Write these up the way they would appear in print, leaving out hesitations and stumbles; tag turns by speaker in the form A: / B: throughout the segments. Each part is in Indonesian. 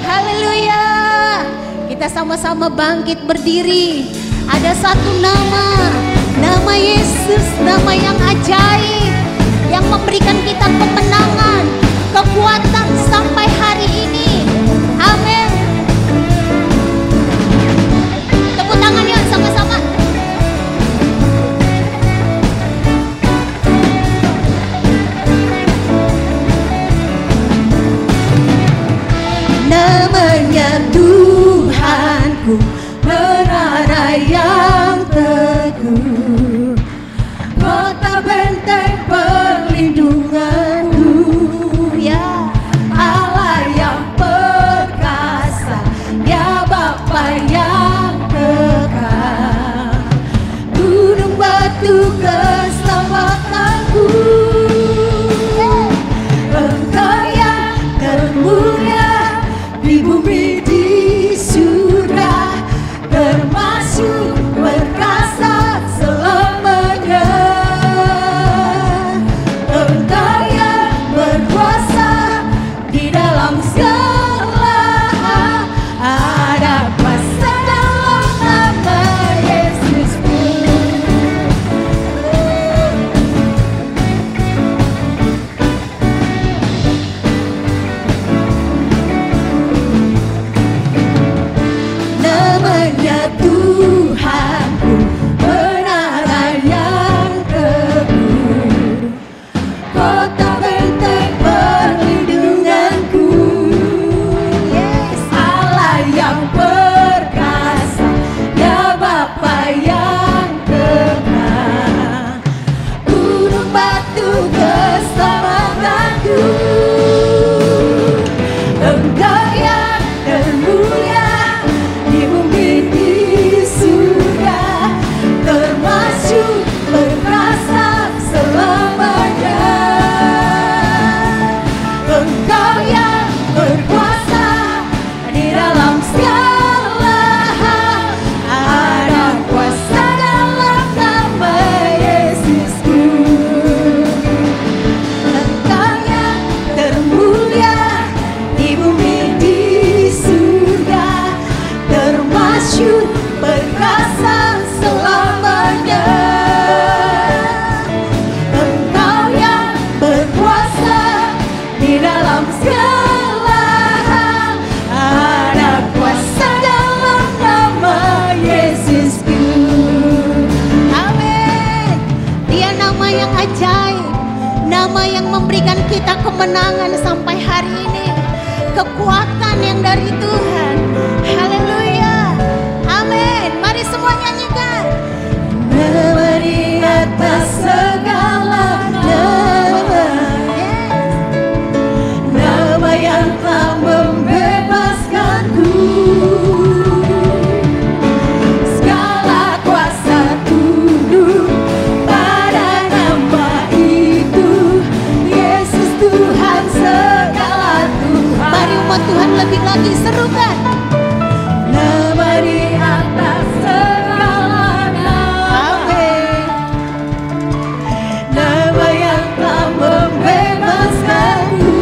A: Haleluya. Kita sama-sama bangkit berdiri. Ada satu nama Yesus, nama yang ajaib, yang memberikan kita kemenangan, kekuatan sampai hari ini. Amin. Tepuk tangan yuk sama-sama. Namanya Tuhanku, menara yang teguh, kota benteng perlindunganku, ya Allah yang perkasa, ya Bapa yang kekal, gunung batu keselamatanku, Engkau yang termulia di bumi di surga, termasuk perkasa selamanya. Engkau yang berkuasa di dalam segala hal, ada kuasa dalam nama Yesusku. Namanya Tuhanku, menara yang teguh, kota benteng perlindunganku, yes, Allah yang perkasa, ya Bapa yang kekal, gunung batu keselamatanku, Engkau yang termulia di bumi di surga, termasuk perkasa selamanya. Engkau yang berkuasa di dalam segala hal, ada kuasa dalam nama Yesusku. Engkau yang termulia di bumi di surga, termasuk perkasa selamanya. Engkau yang berkuasa di dalam segala hal, ada kuasa dalam nama Yesusku. Amin. Dia nama yang ajaib, nama yang memberikan kita kemenangan sampai hari ini, kekuatan yang dari Tuhan. Haleluya. Amin. Mari semua nyanyikan. Nama di atas segala nama, yes, nama yang telah membebaskanku, segala kuasa tunduk pada nama itu, Yesus Tuhan segala Tuhan. Mari umat Tuhan lebih lagi serukan. Nama di atas segala nama, amin. Nama yang telah membebaskanku,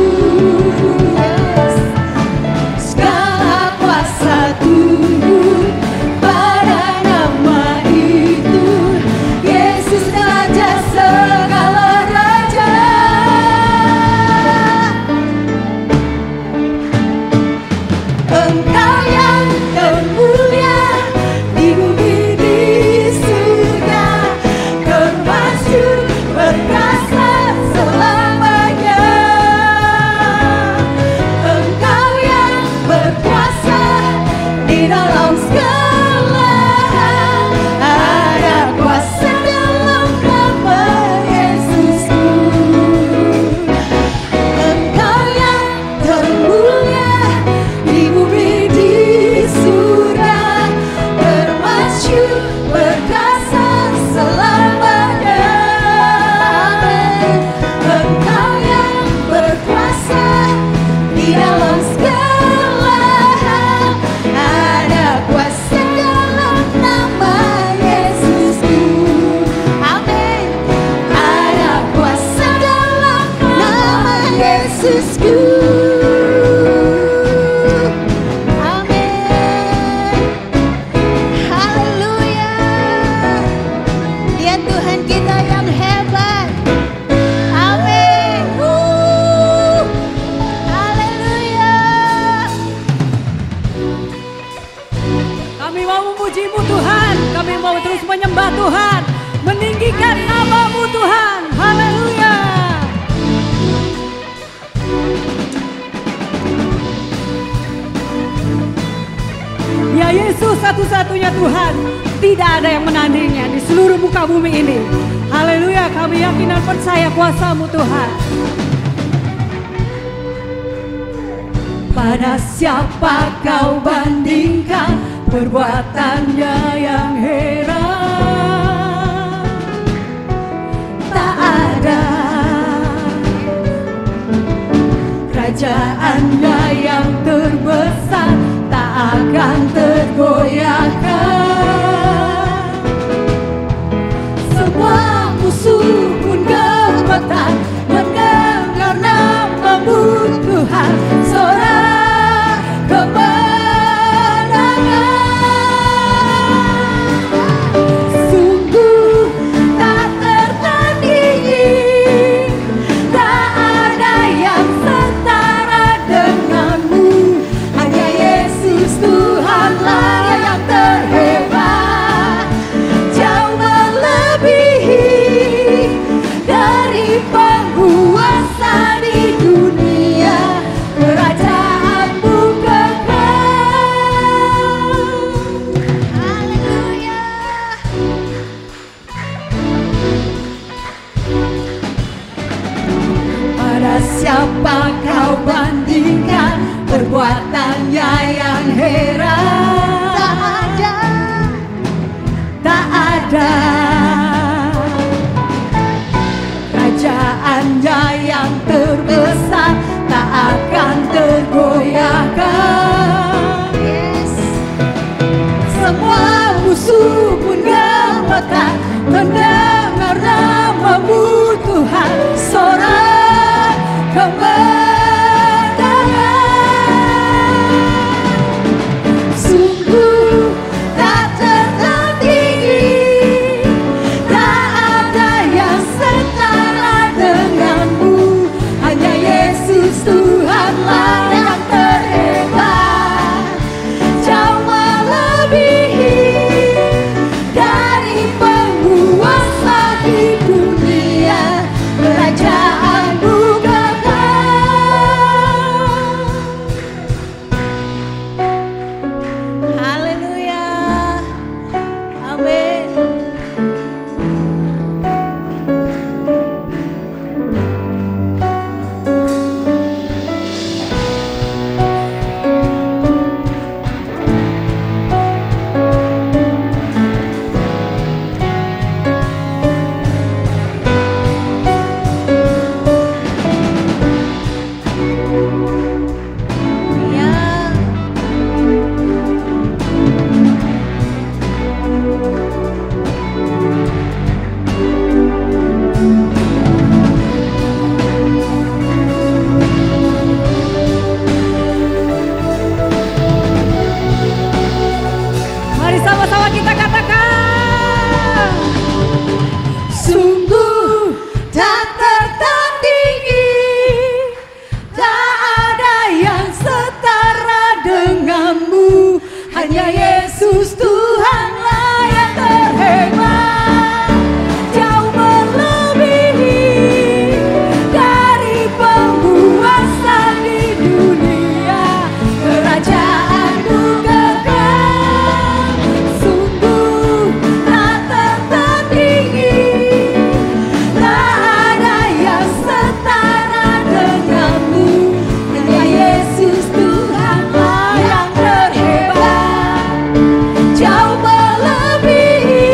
A: yes, segala kuasa tunduk pada nama itu, Yesus Raja segala raja. Engkau yang termulia di bumi di surga, termasuk perkasa selamanya. Engkau yang berkuasa di dalam segala hal, ada kuasa dalam nama Yesusku. Engkau yang termulia di bumi di surga, termasuk perkasa selamanya. Engkau yang berkuasa di dalam segala hal, ada kuasa dalam nama Yesusku. Amin. Ada kuasa dalam nama Yesusku.
B: terus menyembah Tuhan, meninggikan nama-Mu Tuhan. Haleluya. Ya Yesus satu-satunya Tuhan, tidak ada yang menandinginya di seluruh muka bumi ini. Haleluya, kami yakin dan percaya kuasa-Mu Tuhan. Pada siapa kau bandingkan perbuatannya yang heran? Tak ada kerajaannya yang terbesar, tak akan tergoyahkan. Semua musuh pun gemetar mendengar nama-Mu Tuhan. Sorak kemenangan, sungguh tak tertandingi, tak ada yang setara dengan-Mu. Hanya Yesus Tuhanlah yang terhebat, jauh melebihi dari penguasa di dunia. Kerajaan-Mu kekal. Haleluya. Pada siapa kau bandingkan perbuatannya yang heran? Tak ada, tak ada kerajaannya yang terbesar, tak akan tergoyahkan. Yes. Semua musuh pun gemetar mendengar nama-Mu Tuhan. Sorak kemenangan, sungguh tak tertandingi, tak ada yang setara dengan-Mu. Hanya Yesus Tuhanlah yang terhebat, jauh melebihi dari penguasa di dunia. Kerajaan-Mu kekal. Haleluya. Amin. Mari sama-sama kita katakan, sungguh tak tertandingi, tak ada yang setara dengan-Mu. Hanya Yesus Tuhanlah yang terhebat, jauh melebihi dari penguasa di dunia. Kerajaan-Mu kekal, sungguh tak tertandingi, tak ada yang setara dengan-Mu. Hanya Yesus Tuhanlah yang terhebat, jauh melebihi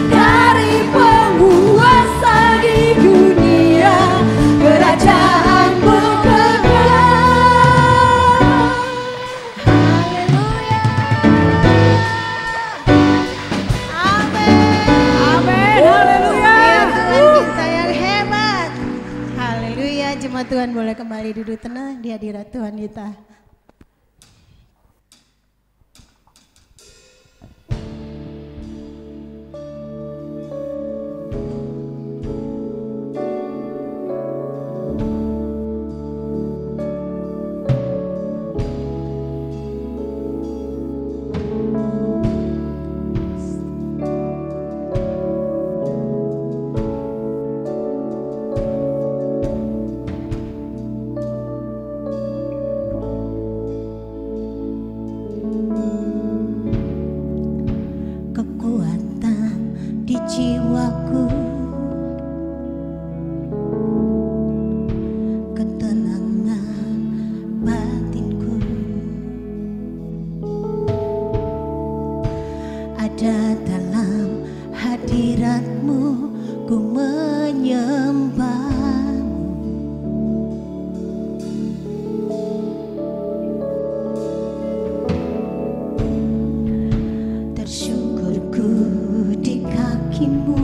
B: dari penguasa di dunia. Kerajaan-Mu kekal. Haleluya. Amin. Amin. Haleluya.
A: Tuhan kita yang hebat. Haleluya. Jemaat Tuhan boleh kembali duduk tenang di hadirat Tuhan kita. ada dalam hadirat-Mu, ku menyembah-Mu. Tersyukurku di kaki-Mu,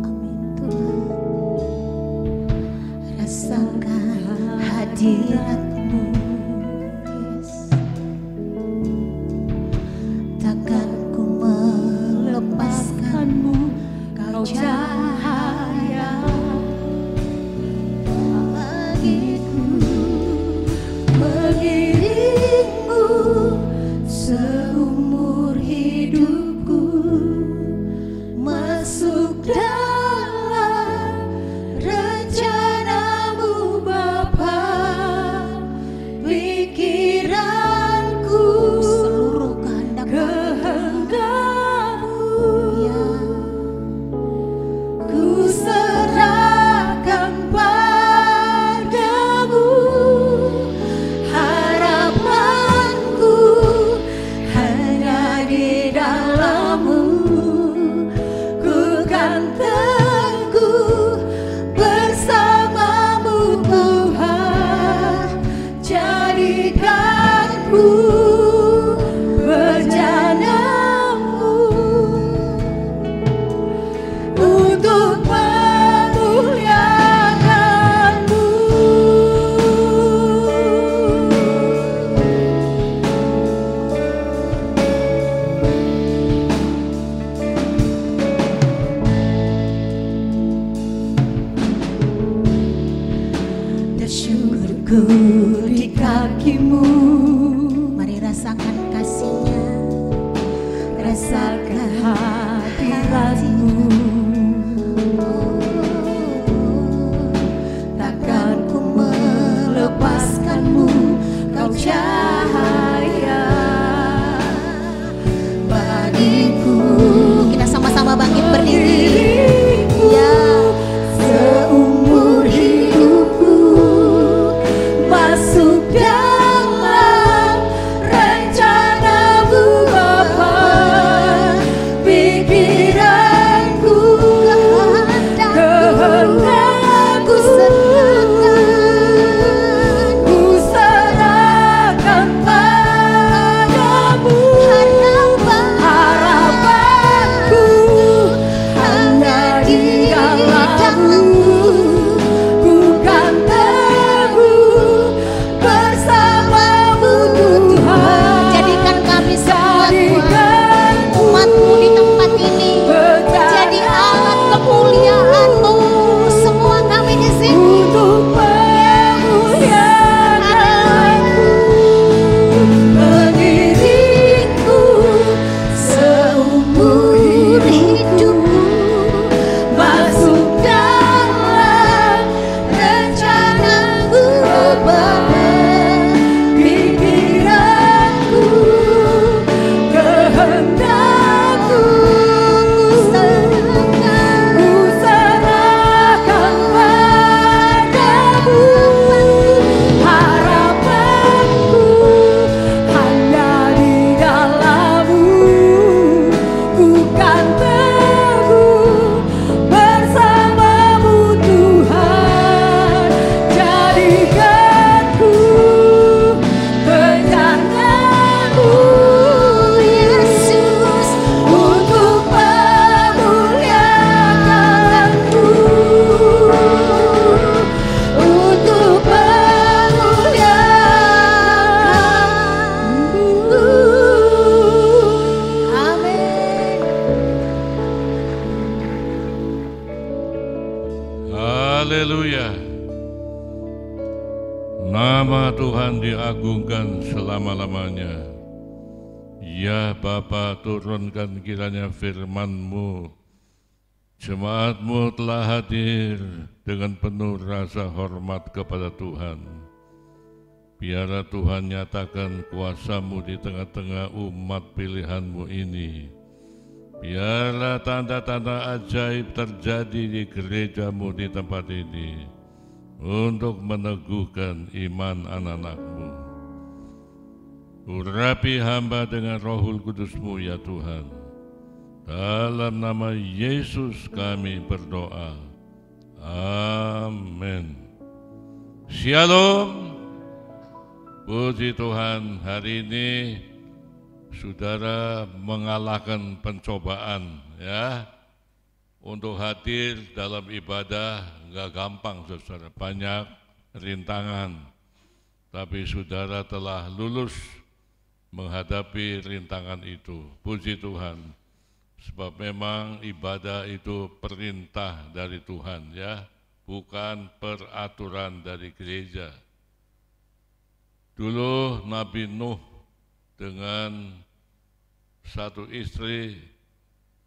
A: amin Tuhan. Rasakan hadirat-Mu, yes. Takkan ku melepaskan-Mu, Kau cahaya bagiku, mengiringmu seumur hidupku, masuk dalam rencana-Mu Bapa, pikiranku seluruh kehendak-Mu, ya, ku serahkan padamu. Harapanku hanya di dalam-Mu, ku kan teguh bersama-Mu Tuhan. Jadikanku berjana-Mu untuk memuliakan-Mu. Tersyukurku di kaki-Mu, mari rasakan kasih-Nya, rasakan hadirat-Mu. Takkan ku melepaskan-Mu, Kau cahaya bagiku. Kita sama-sama bangkit berdiri, ya. Seumur hidupku, masuk dalam rencana-Mu Bapa, pikiranku kehendakku ku serahkan padamu. Harapanku hanya di dalam-Mu, ku kan teguh bersama-Mu Tuhan. Jadikan kami semua Tuhan, umat-Mu di tempat ini menjadi alat kemuliaan-Mu. Semua kami di sini untuk memuliakan-Mu, mengiringku seumur hidupku, masuk dalam rencana-Mu Bapa, pikiranku kehendakku ku serahkan padamu. Harapanku hanya di dalam-Mu, ku kan teguh bersama-Mu Tuhan. Jadikanku berjana-Mu Yesus, untuk memuliakan-Mu, untuk memuliakan-Mu. Amin.
C: Haleluya. Nama Tuhan diagungkan selama-lamanya. Ya Bapa, turunkan kiranya firman-Mu. Jemaat-Mu telah hadir dengan penuh rasa hormat kepada Tuhan. Biarlah Tuhan nyatakan kuasa-Mu di tengah-tengah umat pilihan-Mu ini. Biarlah tanda-tanda ajaib terjadi di gereja-Mu di tempat ini untuk meneguhkan iman anak-anak-Mu. Urapi hamba dengan Rohul Kudus-Mu ya Tuhan. Dalam nama Yesus kami berdoa. Amin. Shalom. Puji Tuhan, hari ini saudara mengalahkan pencobaan ya. Untuk hadir dalam ibadah nggak gampang saudara, banyak rintangan. Tapi saudara telah lulus menghadapi rintangan itu. Puji Tuhan. Sebab memang ibadah itu perintah dari Tuhan ya, bukan peraturan dari gereja. Dulu Nabi Nuh dengan satu istri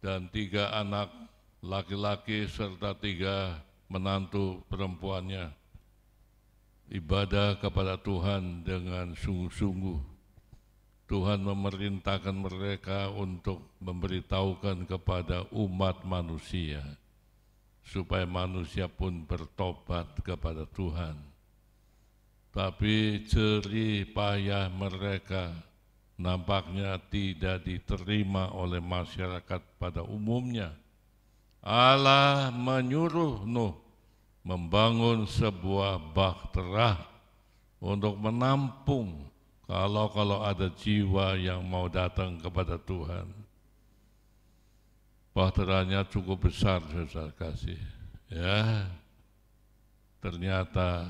C: dan 3 anak laki-laki serta 3 menantu perempuannya ibadah kepada Tuhan dengan sungguh-sungguh. Tuhan memerintahkan mereka untuk memberitahukan kepada umat manusia supaya manusia pun bertobat kepada Tuhan. Tapi jerih payah mereka nampaknya tidak diterima oleh masyarakat pada umumnya. Allah menyuruh Nuh membangun sebuah bahtera untuk menampung kalau ada jiwa yang mau datang kepada Tuhan. Bahteranya cukup besar, saudara kasih. Ya, ternyata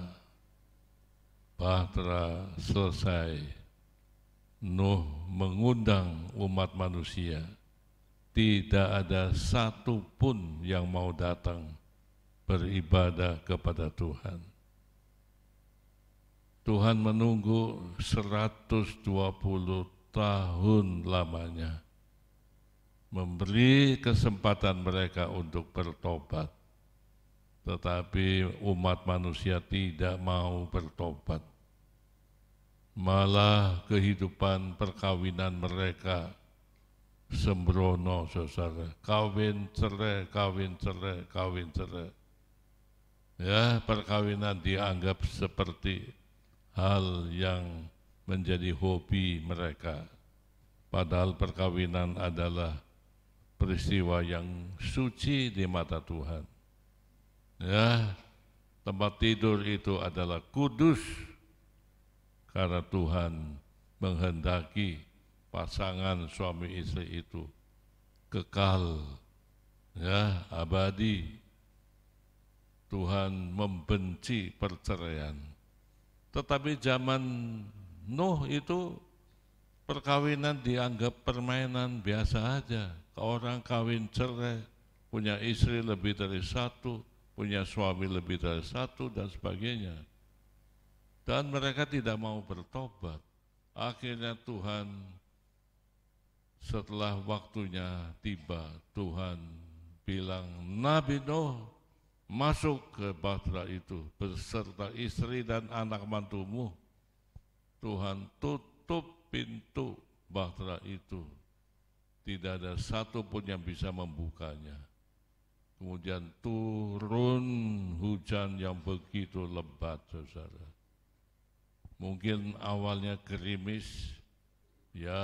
C: bahtera selesai. Nuh mengundang umat manusia. Tidak ada satu pun yang mau datang beribadah kepada Tuhan. Tuhan menunggu 120 tahun lamanya, memberi kesempatan mereka untuk bertobat. Tetapi umat manusia tidak mau bertobat. Malah kehidupan perkawinan mereka sembrono, saudara. Kawin cerai, kawin cerai, kawin cerai. Ya, perkawinan dianggap seperti hal yang menjadi hobi mereka. Padahal perkawinan adalah peristiwa yang suci di mata Tuhan. Ya, tempat tidur itu adalah kudus karena Tuhan menghendaki pasangan suami istri itu kekal, ya, abadi. Tuhan membenci perceraian. Tetapi zaman Nuh itu perkawinan dianggap permainan biasa aja. Orang kawin cerai, punya istri lebih dari 1, punya suami lebih dari 1 dan sebagainya. Dan mereka tidak mau bertobat. Akhirnya Tuhan setelah waktunya tiba, Tuhan bilang, Nabi Nuh, masuk ke bahtera itu beserta istri dan anak mantumu. Tuhan tutup pintu bahtera itu. Tidak ada satu pun yang bisa membukanya. Kemudian turun hujan yang begitu lebat, saudara. Mungkin awalnya gerimis, ya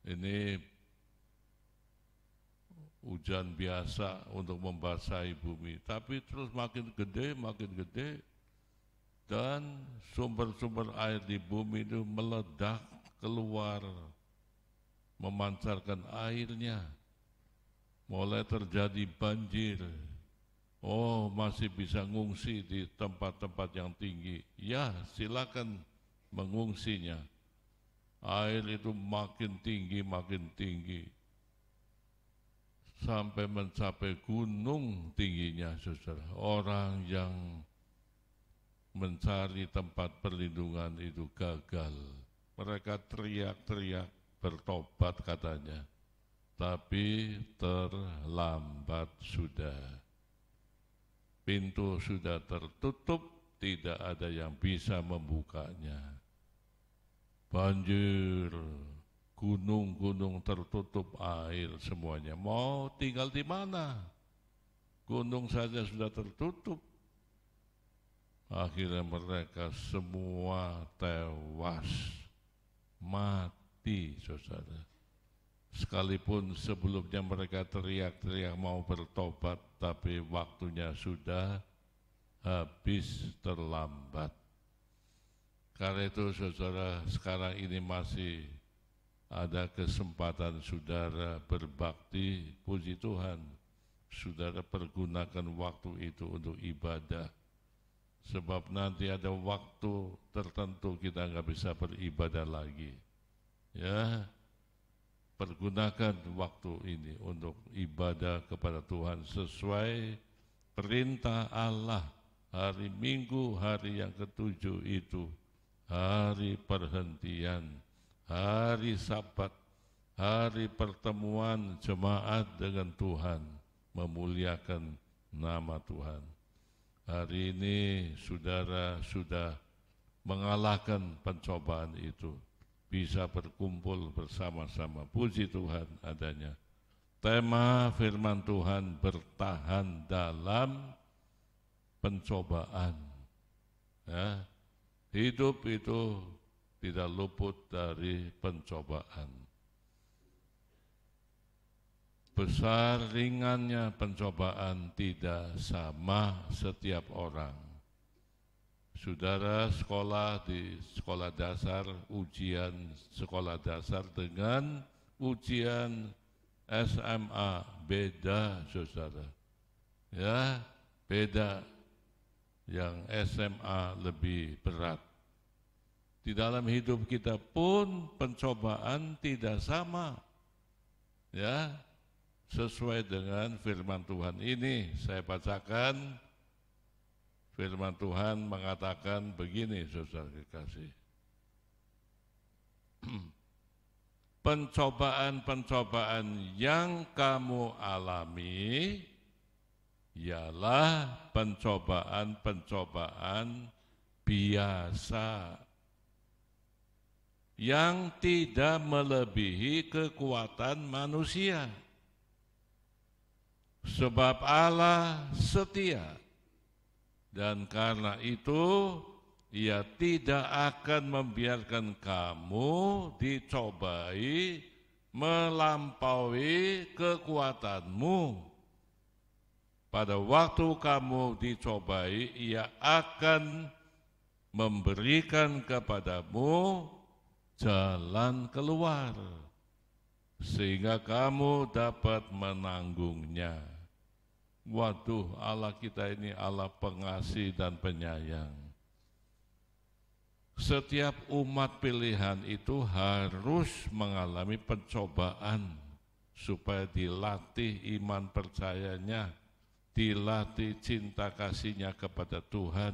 C: ini hujan biasa untuk membasahi bumi, tapi terus makin gede, dan sumber-sumber air di bumi itu meledak keluar, memancarkan airnya, mulai terjadi banjir. Oh, masih bisa ngungsi di tempat-tempat yang tinggi. Ya, silakan mengungsinya. Air itu makin tinggi, sampai mencapai gunung tingginya, saudara. Orang yang mencari tempat perlindungan itu gagal. Mereka teriak-teriak bertobat katanya, tapi terlambat sudah. Pintu sudah tertutup, tidak ada yang bisa membukanya. Banjir, gunung-gunung tertutup air semuanya. Mau tinggal di mana? Gunung saja sudah tertutup. Akhirnya mereka semua tewas, mati, saudara. sekalipun sebelumnya mereka teriak-teriak mau bertobat, tapi waktunya sudah habis, terlambat. Karena itu saudara, sekarang ini masih ada kesempatan saudara berbakti, puji Tuhan. Saudara pergunakan waktu itu untuk ibadah. Sebab nanti ada waktu tertentu kita nggak bisa beribadah lagi. Ya, pergunakan waktu ini untuk ibadah kepada Tuhan sesuai perintah Allah. Hari Minggu, hari yang ke-7 itu hari perhentian, hari Sabat, hari pertemuan jemaat dengan Tuhan, memuliakan nama Tuhan. Hari ini saudara sudah mengalahkan pencobaan itu, bisa berkumpul bersama-sama. Puji Tuhan adanya. Tema firman Tuhan, bertahan dalam pencobaan. Ya, hidup itu tidak luput dari pencobaan. Besar ringannya pencobaan tidak sama setiap orang. Saudara sekolah di sekolah dasar, ujian sekolah dasar dengan ujian SMA beda, saudara. Ya, beda. Yang SMA lebih berat. Di dalam hidup kita pun pencobaan tidak sama. Ya, sesuai dengan firman Tuhan ini saya bacakan. Firman Tuhan mengatakan begini, saudara kekasih. Pencobaan-pencobaan yang kamu alami ialah pencobaan-pencobaan biasa yang tidak melebihi kekuatan manusia. Sebab Allah setia, dan karena itu Ia tidak akan membiarkan kamu dicobai melampaui kekuatanmu. Pada waktu kamu dicobai, Ia akan memberikan kepadamu jalan keluar, sehingga kamu dapat menanggungnya. Waduh, Allah kita ini Allah pengasih dan penyayang. Setiap umat pilihan itu harus mengalami pencobaan supaya dilatih iman percayanya, dilatih cinta kasihnya kepada Tuhan,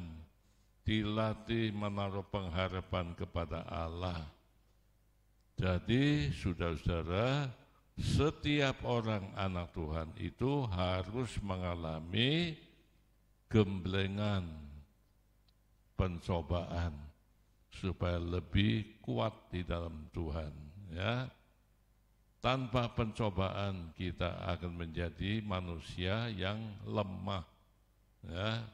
C: dilatih menaruh pengharapan kepada Allah. Jadi saudara-saudara, setiap orang anak Tuhan itu harus mengalami gemblengan pencobaan supaya lebih kuat di dalam Tuhan. Ya, tanpa pencobaan kita akan menjadi manusia yang lemah. Ya.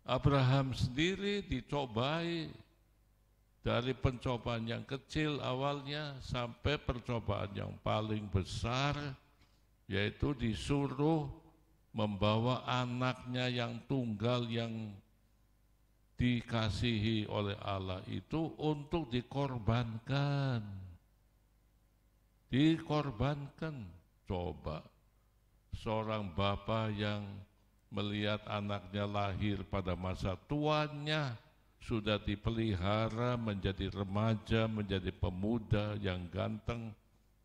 C: Abraham sendiri dicobai dari pencobaan yang kecil awalnya sampai percobaan yang paling besar, yaitu disuruh membawa anaknya yang tunggal yang dikasihi oleh Allah itu untuk dikorbankan. Dikorbankan. Coba seorang bapak yang melihat anaknya lahir pada masa tuanya, sudah dipelihara menjadi remaja, menjadi pemuda yang ganteng,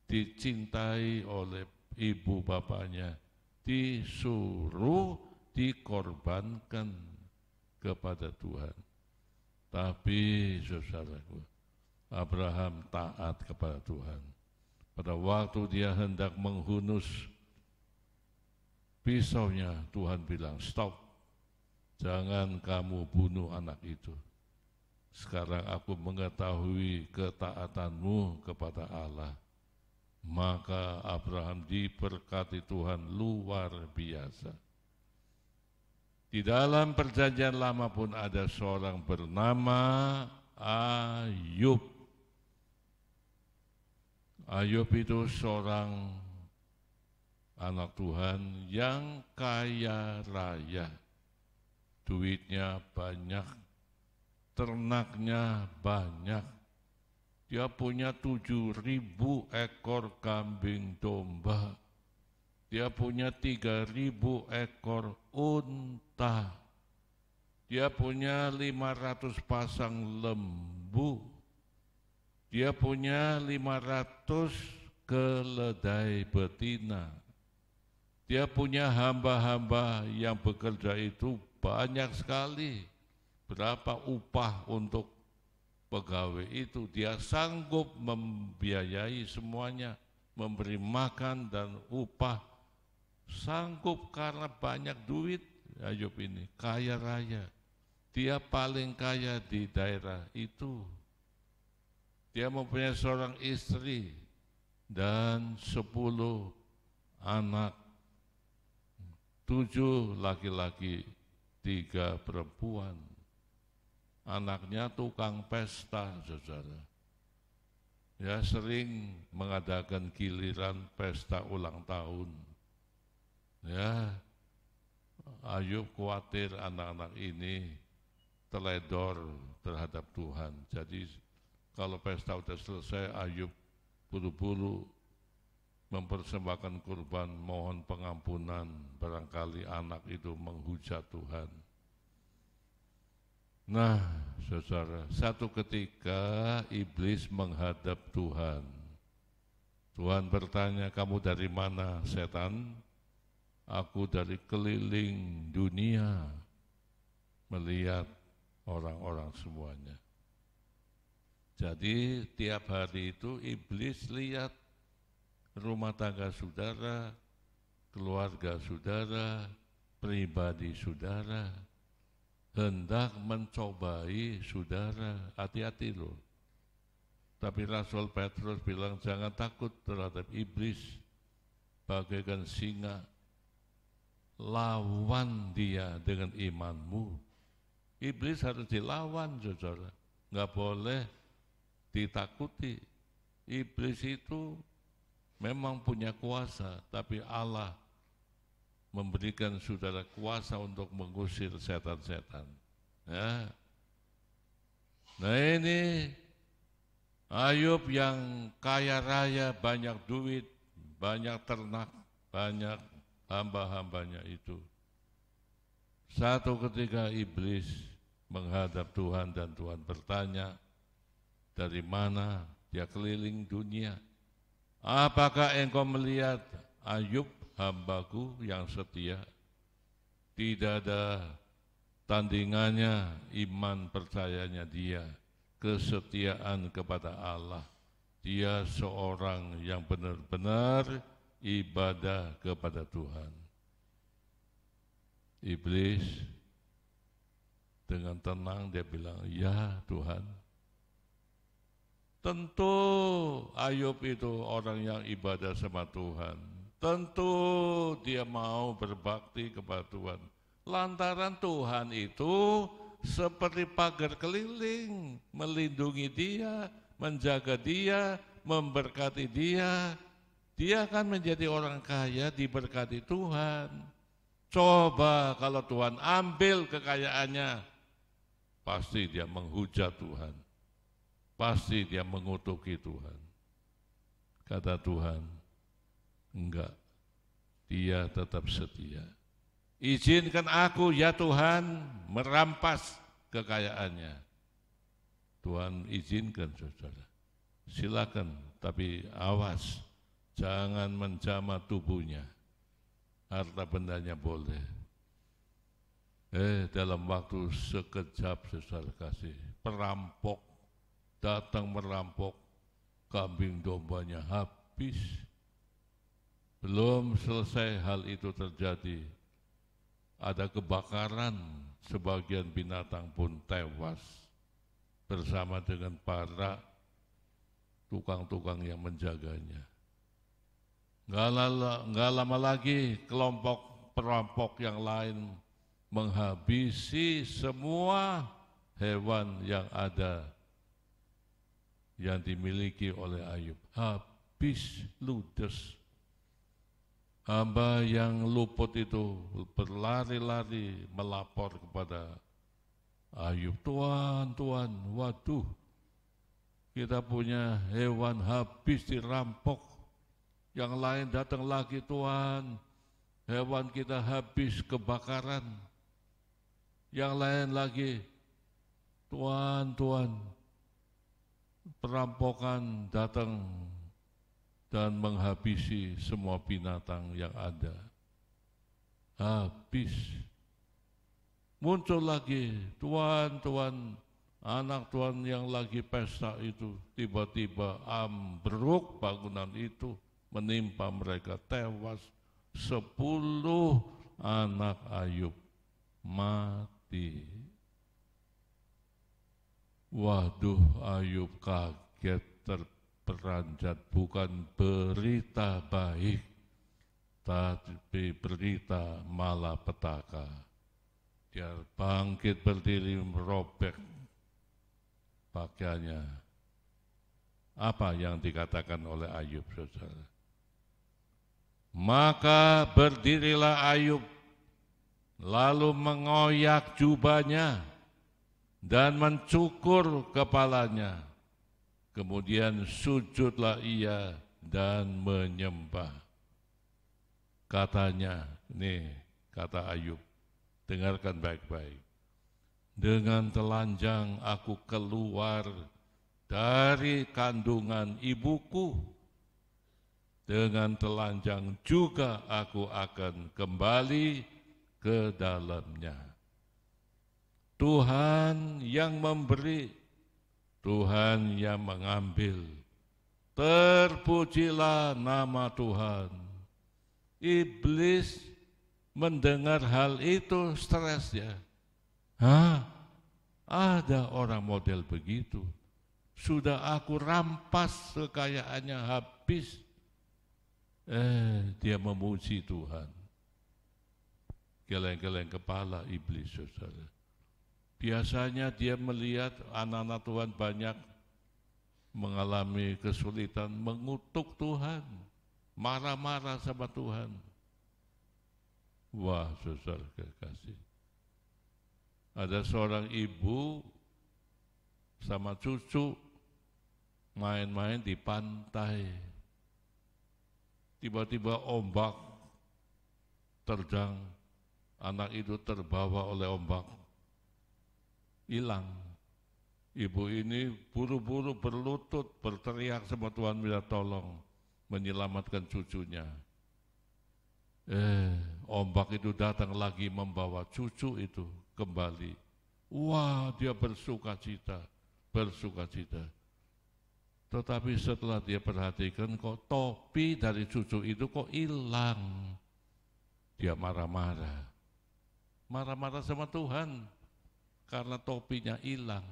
C: dicintai oleh ibu bapaknya, disuruh dikorbankan kepada Tuhan. Tapi saudaraku, Abraham taat kepada Tuhan. Pada waktu dia hendak menghunus pisaunya, Tuhan bilang, stop, jangan kamu bunuh anak itu. Sekarang aku mengetahui ketaatanmu kepada Allah. Maka Abraham diberkati Tuhan luar biasa. Di dalam perjanjian lama pun ada seorang bernama Ayub. Ayub itu seorang anak Tuhan yang kaya raya, duitnya banyak, ternaknya banyak. Dia punya 7.000 ekor kambing domba. Dia punya 3.000 ekor unta. Dia punya 500 pasang lembu. Dia punya 500 keledai betina. Dia punya hamba-hamba yang bekerja itu banyak sekali. Berapa upah untuk pegawai itu? Dia sanggup membiayai semuanya, memberi makan dan upah. Sanggup karena banyak duit. Ayub ini kaya raya. Dia paling kaya di daerah itu. Dia mempunyai seorang istri dan 10 anak, 7 laki-laki, 3 perempuan. Anaknya tukang pesta, saudara. Ya, sering mengadakan giliran pesta ulang tahun. Ya, Ayub khawatir anak-anak ini teledor terhadap Tuhan. Jadi kalau pesta sudah selesai, Ayub buru-buru mempersembahkan kurban, mohon pengampunan, barangkali anak itu menghujat Tuhan. Nah, saudara, satu ketika iblis menghadap Tuhan. Tuhan bertanya, kamu dari mana, setan? Aku dari keliling dunia, melihat orang-orang semuanya. Jadi tiap hari itu iblis lihat rumah tangga saudara, keluarga saudara, pribadi saudara, hendak mencobai saudara. Hati-hati loh. Tapi Rasul Petrus bilang jangan takut terhadap iblis, bagaikan singa, lawan dia dengan imanmu. Iblis harus dilawan, saudara. Nggak boleh ditakuti. Iblis itu memang punya kuasa, tapi Allah memberikan saudara kuasa untuk mengusir setan-setan. Ya. Nah ini Ayub yang kaya raya, banyak duit, banyak ternak, banyak hamba-hambanya itu. Satu ketika iblis menghadap Tuhan dan Tuhan bertanya, dari mana? Dia keliling dunia. Apakah engkau melihat Ayub hambaku yang setia? Tidak ada tandingannya iman percayanya dia, kesetiaan kepada Allah. Dia seorang yang benar-benar ibadah kepada Tuhan. Iblis dengan tenang dia bilang, ya Tuhan. Tentu Ayub itu orang yang ibadah sama Tuhan. Tentu dia mau berbakti kepada Tuhan. Lantaran Tuhan itu seperti pagar keliling, melindungi dia, menjaga dia, memberkati dia. Dia akan menjadi orang kaya diberkati Tuhan. Coba kalau Tuhan ambil kekayaannya, pasti dia menghujat Tuhan. Pasti dia mengutuki Tuhan. Kata Tuhan, enggak, dia tetap setia. Izinkan aku ya Tuhan merampas kekayaannya. Tuhan izinkan saudara. Silakan, tapi awas, jangan menjamah tubuhnya. Harta bendanya boleh. Dalam waktu sekejap saudara kasih, perampok datang merampok, kambing dombanya habis. Belum selesai hal itu terjadi, ada kebakaran, sebagian binatang pun tewas bersama dengan para tukang-tukang yang menjaganya. Nggak lama lagi kelompok perampok yang lain menghabisi semua hewan yang ada yang dimiliki oleh Ayub. habis ludes. Hamba yang luput itu berlari-lari melapor kepada Ayub, Tuhan, waduh, kita punya hewan habis dirampok. Yang lain datang lagi, Tuhan, hewan kita habis kebakaran. Yang lain lagi, Tuhan, perampokan datang dan menghabisi semua binatang yang ada. Habis. Muncul lagi, Tuhan, anak Tuhan yang lagi pesta itu tiba-tiba ambruk bangunan itu menimpa mereka, tewas 10 anak Ayub mati. Waduh, Ayub kaget, terperanjat, bukan berita baik, tapi berita malapetaka. Dia bangkit berdiri merobek pakaiannya. Apa yang dikatakan oleh Ayub, saudara? Maka berdirilah Ayub, lalu mengoyak jubahnya dan mencukur kepalanya. Kemudian sujudlah ia dan menyembah. Katanya, nih kata Ayub, dengarkan baik-baik. Dengan telanjang aku keluar dari kandungan ibuku. Dengan telanjang juga aku akan kembali ke dalamnya. Tuhan yang memberi, Tuhan yang mengambil. Terpujilah nama Tuhan. Iblis mendengar hal itu stres ya. Ada orang model begitu. Sudah aku rampas kekayaannya habis. Dia memuji Tuhan. Geleng-geleng kepala iblis, saudara. Biasanya dia melihat anak-anak Tuhan banyak mengalami kesulitan, mengutuk Tuhan, marah-marah sama Tuhan. Wah, saudara kekasih. Ada seorang ibu sama cucu main-main di pantai. Tiba-tiba ombak terjang, anak itu terbawa oleh ombak, hilang. Ibu ini buru-buru berlutut, berteriak sama Tuhan minta tolong, menyelamatkan cucunya. Ombak itu datang lagi membawa cucu itu kembali. Wah, dia bersuka cita. Tetapi setelah dia perhatikan, kok topi dari cucu itu kok hilang. Dia marah-marah sama Tuhan karena topinya hilang.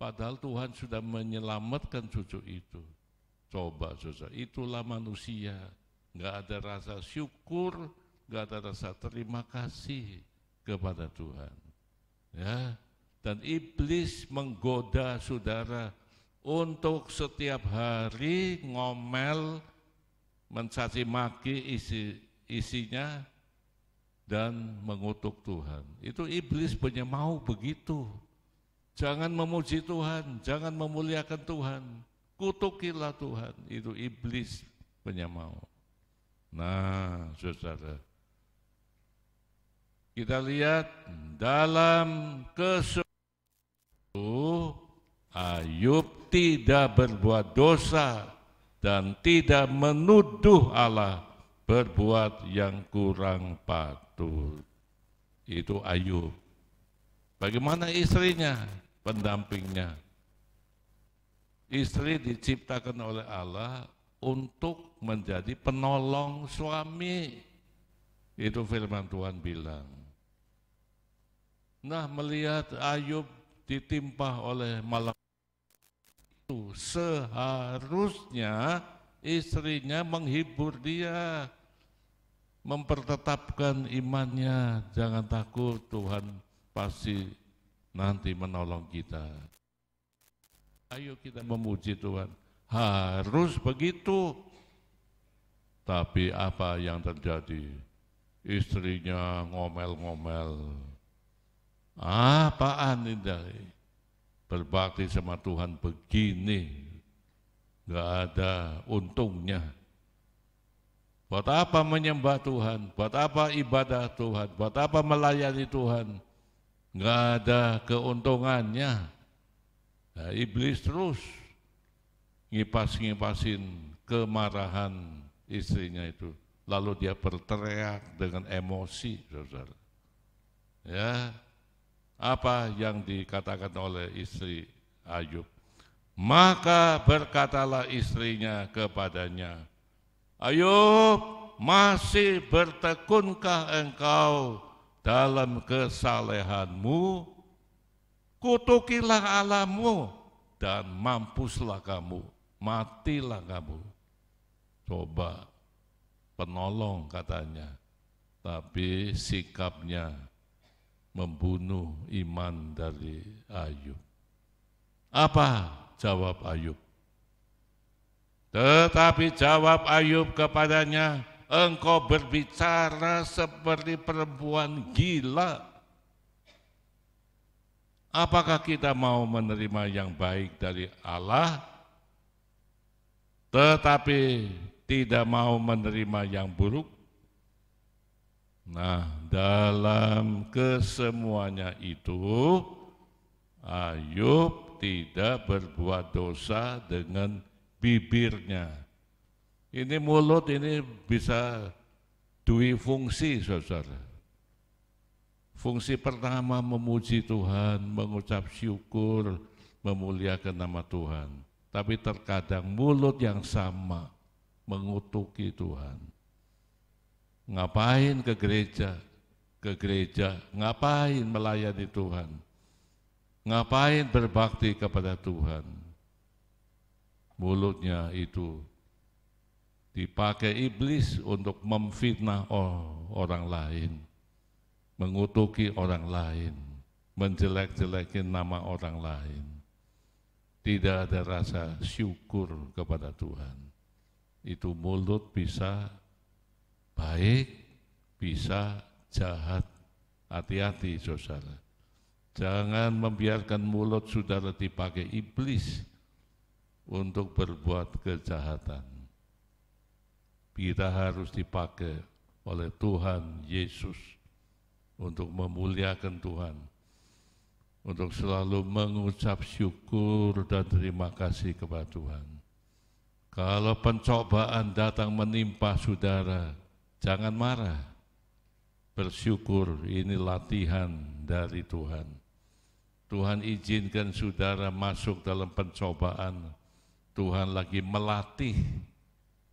C: Padahal Tuhan sudah menyelamatkan cucu itu. Coba saudara, itulah manusia. Nggak ada rasa syukur, nggak ada rasa terima kasih kepada Tuhan. Ya, dan iblis menggoda saudara untuk setiap hari ngomel, mencaci maki isinya dan mengutuk Tuhan. Itu iblis punya mau begitu. Jangan memuji Tuhan, jangan memuliakan Tuhan, kutukilah Tuhan. Itu iblis punya mau. Nah, saudara, kita lihat dalam Ayub tidak berbuat dosa dan tidak menuduh Allah berbuat yang kurang patut. Itu Ayub. Bagaimana istrinya, pendampingnya? Istri diciptakan oleh Allah untuk menjadi penolong suami. Itu firman Tuhan bilang. Nah, melihat Ayub ditimpa oleh malapetaka itu, seharusnya istrinya menghibur dia, mempertetapkan imannya. Jangan takut, Tuhan pasti nanti menolong kita. Ayo kita memuji Tuhan. harus begitu. Tapi apa yang terjadi? Istrinya ngomel-ngomel. Apaan ini? Berbakti sama Tuhan begini, gak ada untungnya. Buat apa menyembah Tuhan? Buat apa ibadah Tuhan? Buat apa melayani Tuhan? Gak ada keuntungannya. Nah, iblis terus ngipas-ngipasin kemarahan istrinya itu. Lalu dia berteriak dengan emosi, saudara. Ya, apa yang dikatakan oleh istri Ayub? Maka berkatalah istrinya kepadanya, Ayub, masih bertekunkah engkau dalam kesalehanmu? Kutukilah Allahmu dan mampuslah kamu, matilah kamu. Coba, penolong katanya, tapi sikapnya membunuh iman dari Ayub. Apa jawab Ayub? Tetapi jawab Ayub kepadanya, engkau berbicara seperti perempuan gila. Apakah kita mau menerima yang baik dari Allah, tetapi tidak mau menerima yang buruk? Nah, dalam kesemuanya itu, Ayub tidak berbuat dosa dengan bibirnya. Ini mulut ini bisa dui fungsi, saudara. Fungsi pertama memuji Tuhan, mengucap syukur, memuliakan nama Tuhan. Tapi terkadang mulut yang sama mengutuki Tuhan. Ngapain ke gereja, ngapain melayani Tuhan, ngapain berbakti kepada Tuhan. Mulutnya itu dipakai iblis untuk memfitnah orang lain, mengutuki orang lain, menjelek-jelekin nama orang lain. Tidak ada rasa syukur kepada Tuhan. Itu mulut bisa baik, bisa jahat. Hati-hati, saudara. Jangan membiarkan mulut saudara dipakai iblis untuk berbuat kejahatan. Kita harus dipakai oleh Tuhan Yesus untuk memuliakan Tuhan, untuk selalu mengucap syukur dan terima kasih kepada Tuhan. Kalau pencobaan datang menimpa saudara, jangan marah, bersyukur, ini latihan dari Tuhan. Tuhan izinkan saudara masuk dalam pencobaan, Tuhan lagi melatih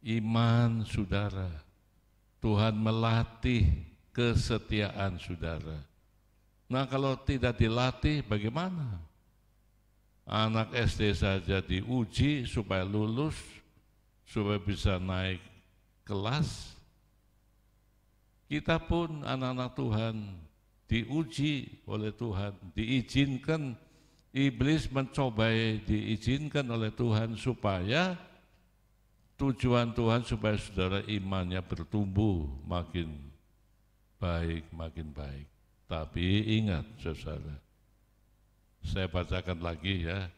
C: iman saudara, Tuhan melatih kesetiaan saudara. Nah, kalau tidak dilatih bagaimana? Anak SD saja diuji supaya lulus, supaya bisa naik kelas. Kita pun anak-anak Tuhan diuji oleh Tuhan, diizinkan iblis mencobai, diizinkan oleh Tuhan supaya tujuan Tuhan supaya saudara imannya bertumbuh makin baik, makin baik. Tapi ingat saudara, saya bacakan lagi ya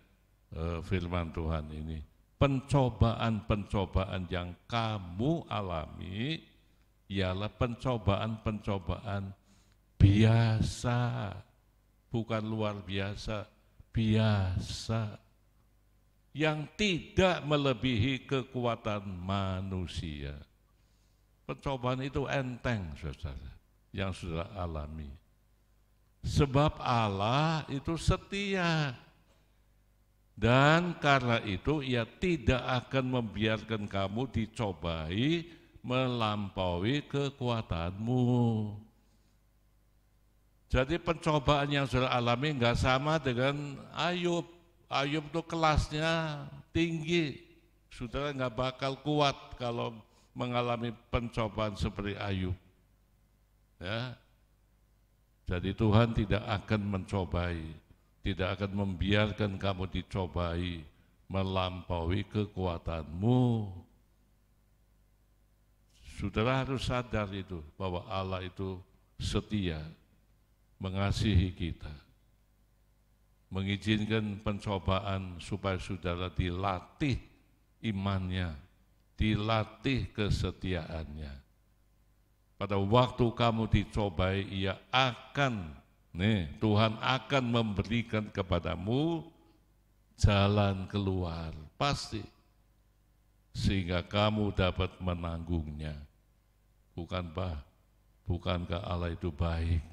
C: firman Tuhan ini. Pencobaan-pencobaan yang kamu alami ialah pencobaan-pencobaan biasa, bukan luar biasa, biasa, yang tidak melebihi kekuatan manusia. Pencobaan itu enteng, saudara, yang sudah alami. Sebab Allah itu setia. Dan karena itu ia tidak akan membiarkan kamu dicobai melampaui kekuatanmu. Jadi pencobaan yang sudah alami enggak sama dengan Ayub. Ayub itu kelasnya tinggi. Saudara enggak bakal kuat kalau mengalami pencobaan seperti Ayub. Ya. Jadi Tuhan tidak akan mencobai, tidak akan membiarkan kamu dicobai melampaui kekuatanmu. Saudara harus sadar itu, bahwa Allah itu setia, mengasihi kita, mengizinkan pencobaan supaya saudara dilatih imannya, dilatih kesetiaannya. Pada waktu kamu dicobai, Tuhan akan memberikan kepadamu jalan keluar, pasti, sehingga kamu dapat menanggungnya. Bukankah Allah itu baik?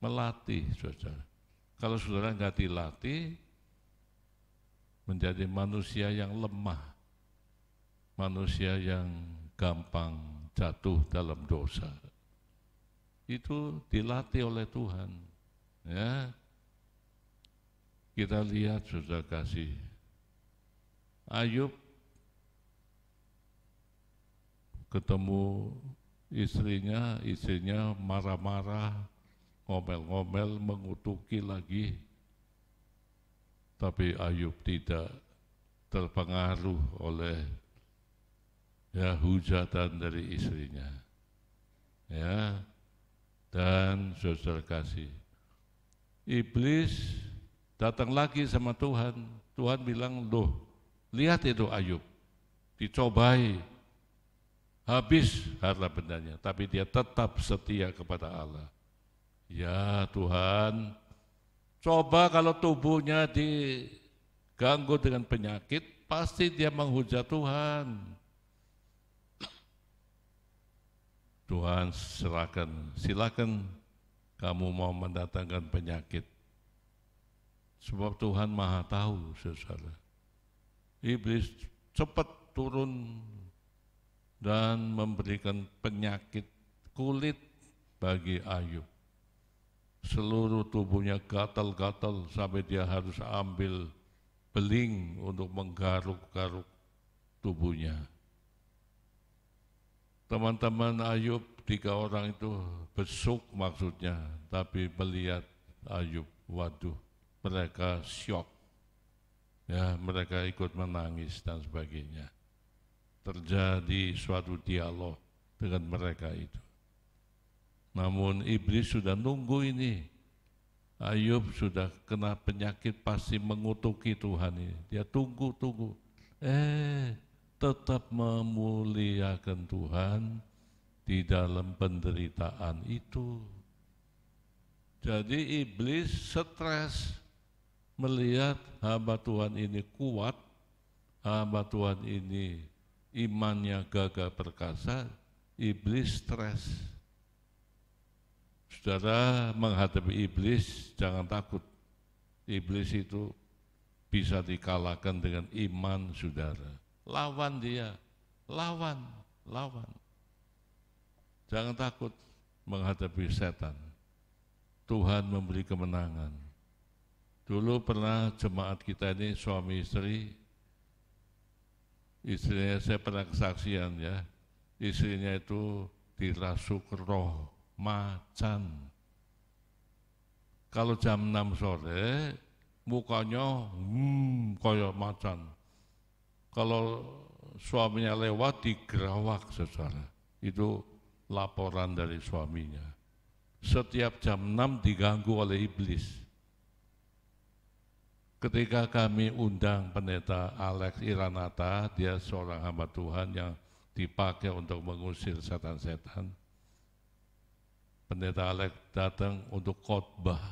C: Melatih, saudara. Kalau saudara nggak dilatih, menjadi manusia yang lemah, manusia yang gampang jatuh dalam dosa. Itu dilatih oleh Tuhan. Ya, kita lihat, saudara kasih, Ayub ketemu istrinya marah-marah, ngomel-ngomel, mengutuki lagi. Tapi Ayub tidak terpengaruh oleh hujatan dari istrinya. Ya, dan saudara kasih, iblis datang lagi sama Tuhan. Tuhan bilang, loh, lihat itu Ayub, dicobai, habis harta bendanya, tapi dia tetap setia kepada Allah. Ya Tuhan, coba kalau tubuhnya diganggu dengan penyakit, pasti dia menghujat Tuhan. Tuhan silakan kamu mau mendatangkan penyakit. Sebab Tuhan Maha tahu, saudara. Iblis cepat turun dan memberikan penyakit kulit bagi Ayub. Seluruh tubuhnya gatal-gatal sampai dia harus ambil beling untuk menggaruk-garuk tubuhnya. Teman-teman Ayub, 3 orang itu besuk maksudnya, tapi melihat Ayub, waduh, mereka syok. Ya, mereka ikut menangis dan sebagainya. Terjadi suatu dialog dengan mereka itu. Namun iblis sudah nunggu ini. Ayub sudah kena penyakit, pasti mengutuki Tuhan ini. Dia tunggu. Tetap memuliakan Tuhan di dalam penderitaan itu. Jadi iblis stres melihat hamba Tuhan ini kuat, hamba Tuhan ini imannya gagah perkasa, iblis stres. Saudara menghadapi iblis, jangan takut. Iblis itu bisa dikalahkan dengan iman saudara. Lawan dia, lawan. Jangan takut menghadapi setan. Tuhan memberi kemenangan. Dulu pernah jemaat kita ini suami istri, istrinya saya pernah kesaksian ya, istrinya itu dirasuk roh macan. Kalau jam 6 sore, mukanya kayak macan. Kalau suaminya lewat digerawak, saudara. Itu laporan dari suaminya. Setiap jam 6 diganggu oleh iblis. Ketika kami undang pendeta Alex Iranata, dia seorang hamba Tuhan yang dipakai untuk mengusir setan-setan. Pendeta Alex datang untuk khotbah.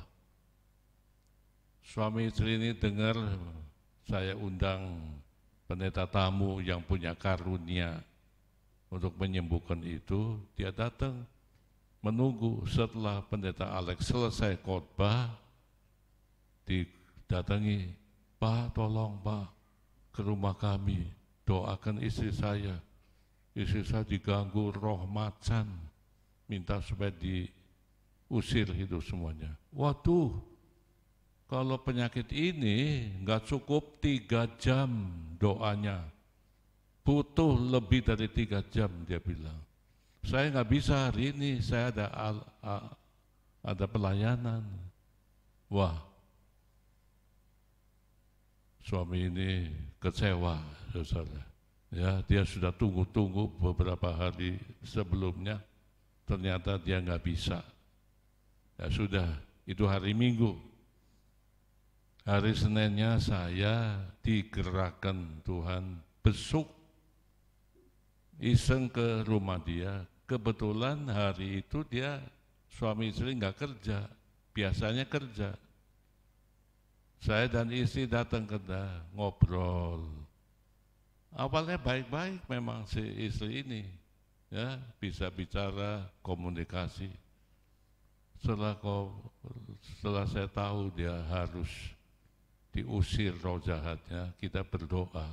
C: Suami istri ini dengar saya undang pendeta tamu yang punya karunia untuk menyembuhkan itu, dia datang menunggu setelah pendeta Alex selesai khotbah, didatangi, Pak tolong Pak ke rumah kami, doakan istri saya diganggu roh macan, minta supaya diusir itu semuanya. Waduh, kalau penyakit ini nggak cukup 3 jam doanya, butuh lebih dari 3 jam, dia bilang. Saya nggak bisa hari ini, saya ada pelayanan. Wah, suami ini kecewa, saudara. Ya, dia sudah tunggu-tunggu beberapa hari sebelumnya, ternyata dia nggak bisa. Ya sudah, itu hari Minggu. Hari Seninnya saya digerakkan Tuhan besuk iseng ke rumah dia. Kebetulan hari itu dia suami istri nggak kerja, biasanya kerja. Saya dan istri datang ke dia, ngobrol. Awalnya baik-baik memang si istri ini, ya bisa bicara, komunikasi. Setelah saya tahu dia harus diusir roh jahatnya, kita berdoa,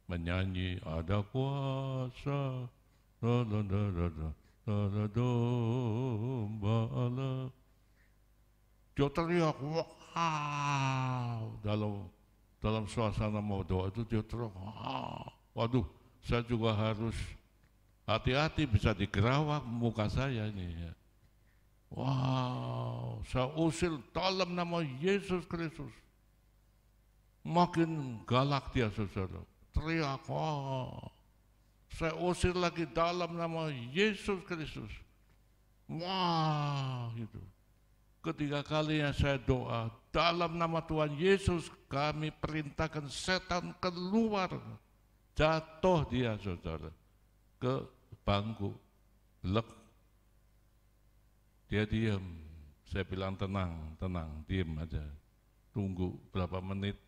C: menyanyi, ada kuasa, domba. Dia teriak, wow, dalam suasana mau doa itu dia teriak, wow. Waduh, saya juga harus hati-hati, bisa digerawak muka saya ini. Ya. Wow, saya usir dalam nama Yesus Kristus. Makin galak dia, saudara. Teriak, wow. Saya usir lagi dalam nama Yesus Kristus. Wah, gitu. Ketiga kalinya saya doa, dalam nama Tuhan Yesus kami perintahkan setan keluar. Jatuh dia, saudara, ke bangku. Lek. Dia diam. Saya bilang tenang, diam aja. Tunggu berapa menit.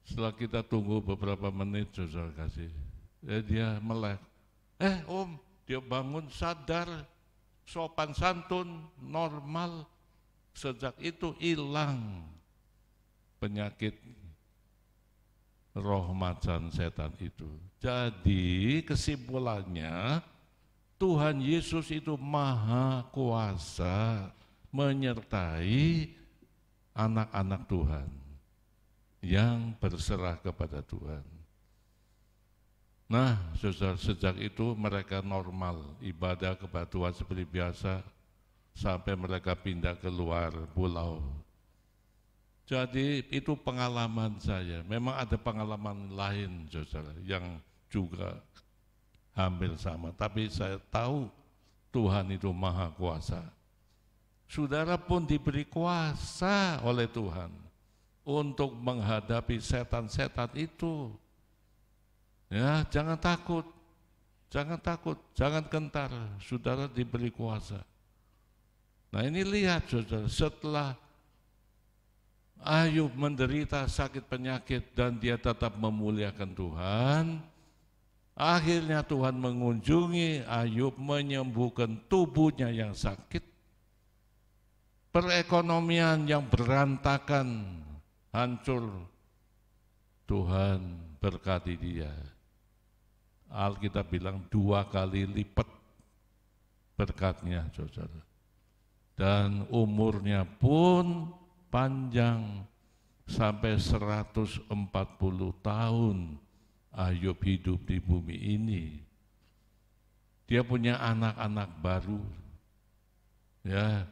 C: Setelah kita tunggu beberapa menit, saudara kasih, dia melek. Om, dia bangun sadar, sopan santun, normal. Sejak itu hilang penyakit roh macan setan itu. Jadi kesimpulannya, Tuhan Yesus itu maha kuasa menyertai anak-anak Tuhan yang berserah kepada Tuhan. Nah, sejak itu mereka normal, ibadah kepada Tuhan seperti biasa, sampai mereka pindah keluar pulau. Jadi itu pengalaman saya. Memang ada pengalaman lain, saudara, yang juga hampir sama. Tapi saya tahu Tuhan itu maha kuasa. Saudara pun diberi kuasa oleh Tuhan untuk menghadapi setan-setan itu. Ya, jangan takut, jangan gentar. Saudara diberi kuasa. Nah ini lihat, saudara, setelah Ayub menderita sakit penyakit dan dia tetap memuliakan Tuhan, akhirnya Tuhan mengunjungi Ayub, menyembuhkan tubuhnya yang sakit, perekonomian yang berantakan, hancur. Tuhan berkati dia. Alkitab bilang 2 kali lipat berkatnya, saudara. Dan umurnya pun panjang sampai 140 tahun Ayub hidup di bumi ini. Dia punya anak-anak baru. Ya,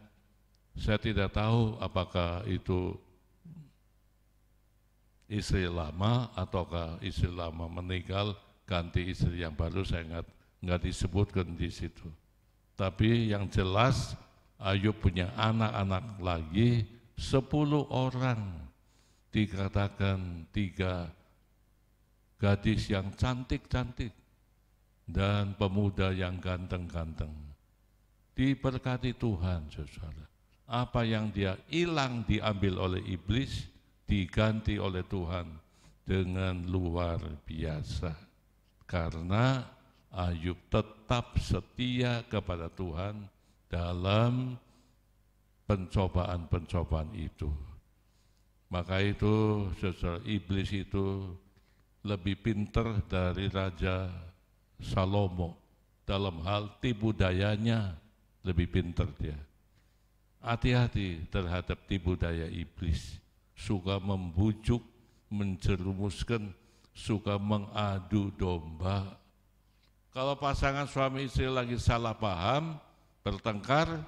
C: saya tidak tahu apakah itu istri lama ataukah istri lama meninggal ganti istri yang baru, saya nggak disebutkan di situ. Tapi yang jelas Ayub punya anak-anak lagi 10 orang, dikatakan 3 gadis yang cantik-cantik dan pemuda yang ganteng-ganteng. Diberkati Tuhan, saudara. Apa yang dia hilang diambil oleh iblis, diganti oleh Tuhan dengan luar biasa. Karena Ayub tetap setia kepada Tuhan dalam pencobaan-pencobaan itu. Maka itu, saudara, iblis itu lebih pintar dari Raja Salomo. Dalam hal tipu dayanya lebih pintar dia. Hati-hati terhadap tipu daya iblis. Suka membujuk, menjerumuskan, suka mengadu domba. Kalau pasangan suami istri lagi salah paham, bertengkar,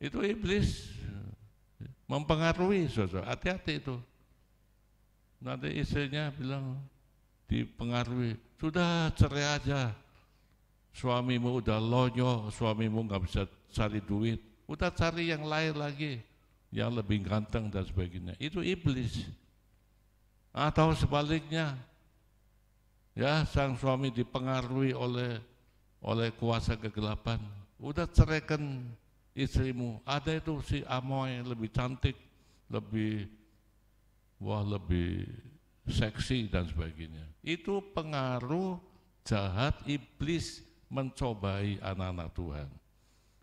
C: itu iblis mempengaruhi, saudara. Hati-hati itu. Nanti istrinya bilang, dipengaruhi, sudah cerai aja. Suamimu udah lonyo, suamimu nggak bisa cari duit, udah cari yang lain lagi, yang lebih ganteng dan sebagainya. Itu iblis. Atau sebaliknya, ya sang suami dipengaruhi oleh kuasa kegelapan, udah ceraikan istrimu, ada itu si Amoy lebih cantik, lebih seksi dan sebagainya. Itu pengaruh jahat iblis mencobai anak-anak Tuhan.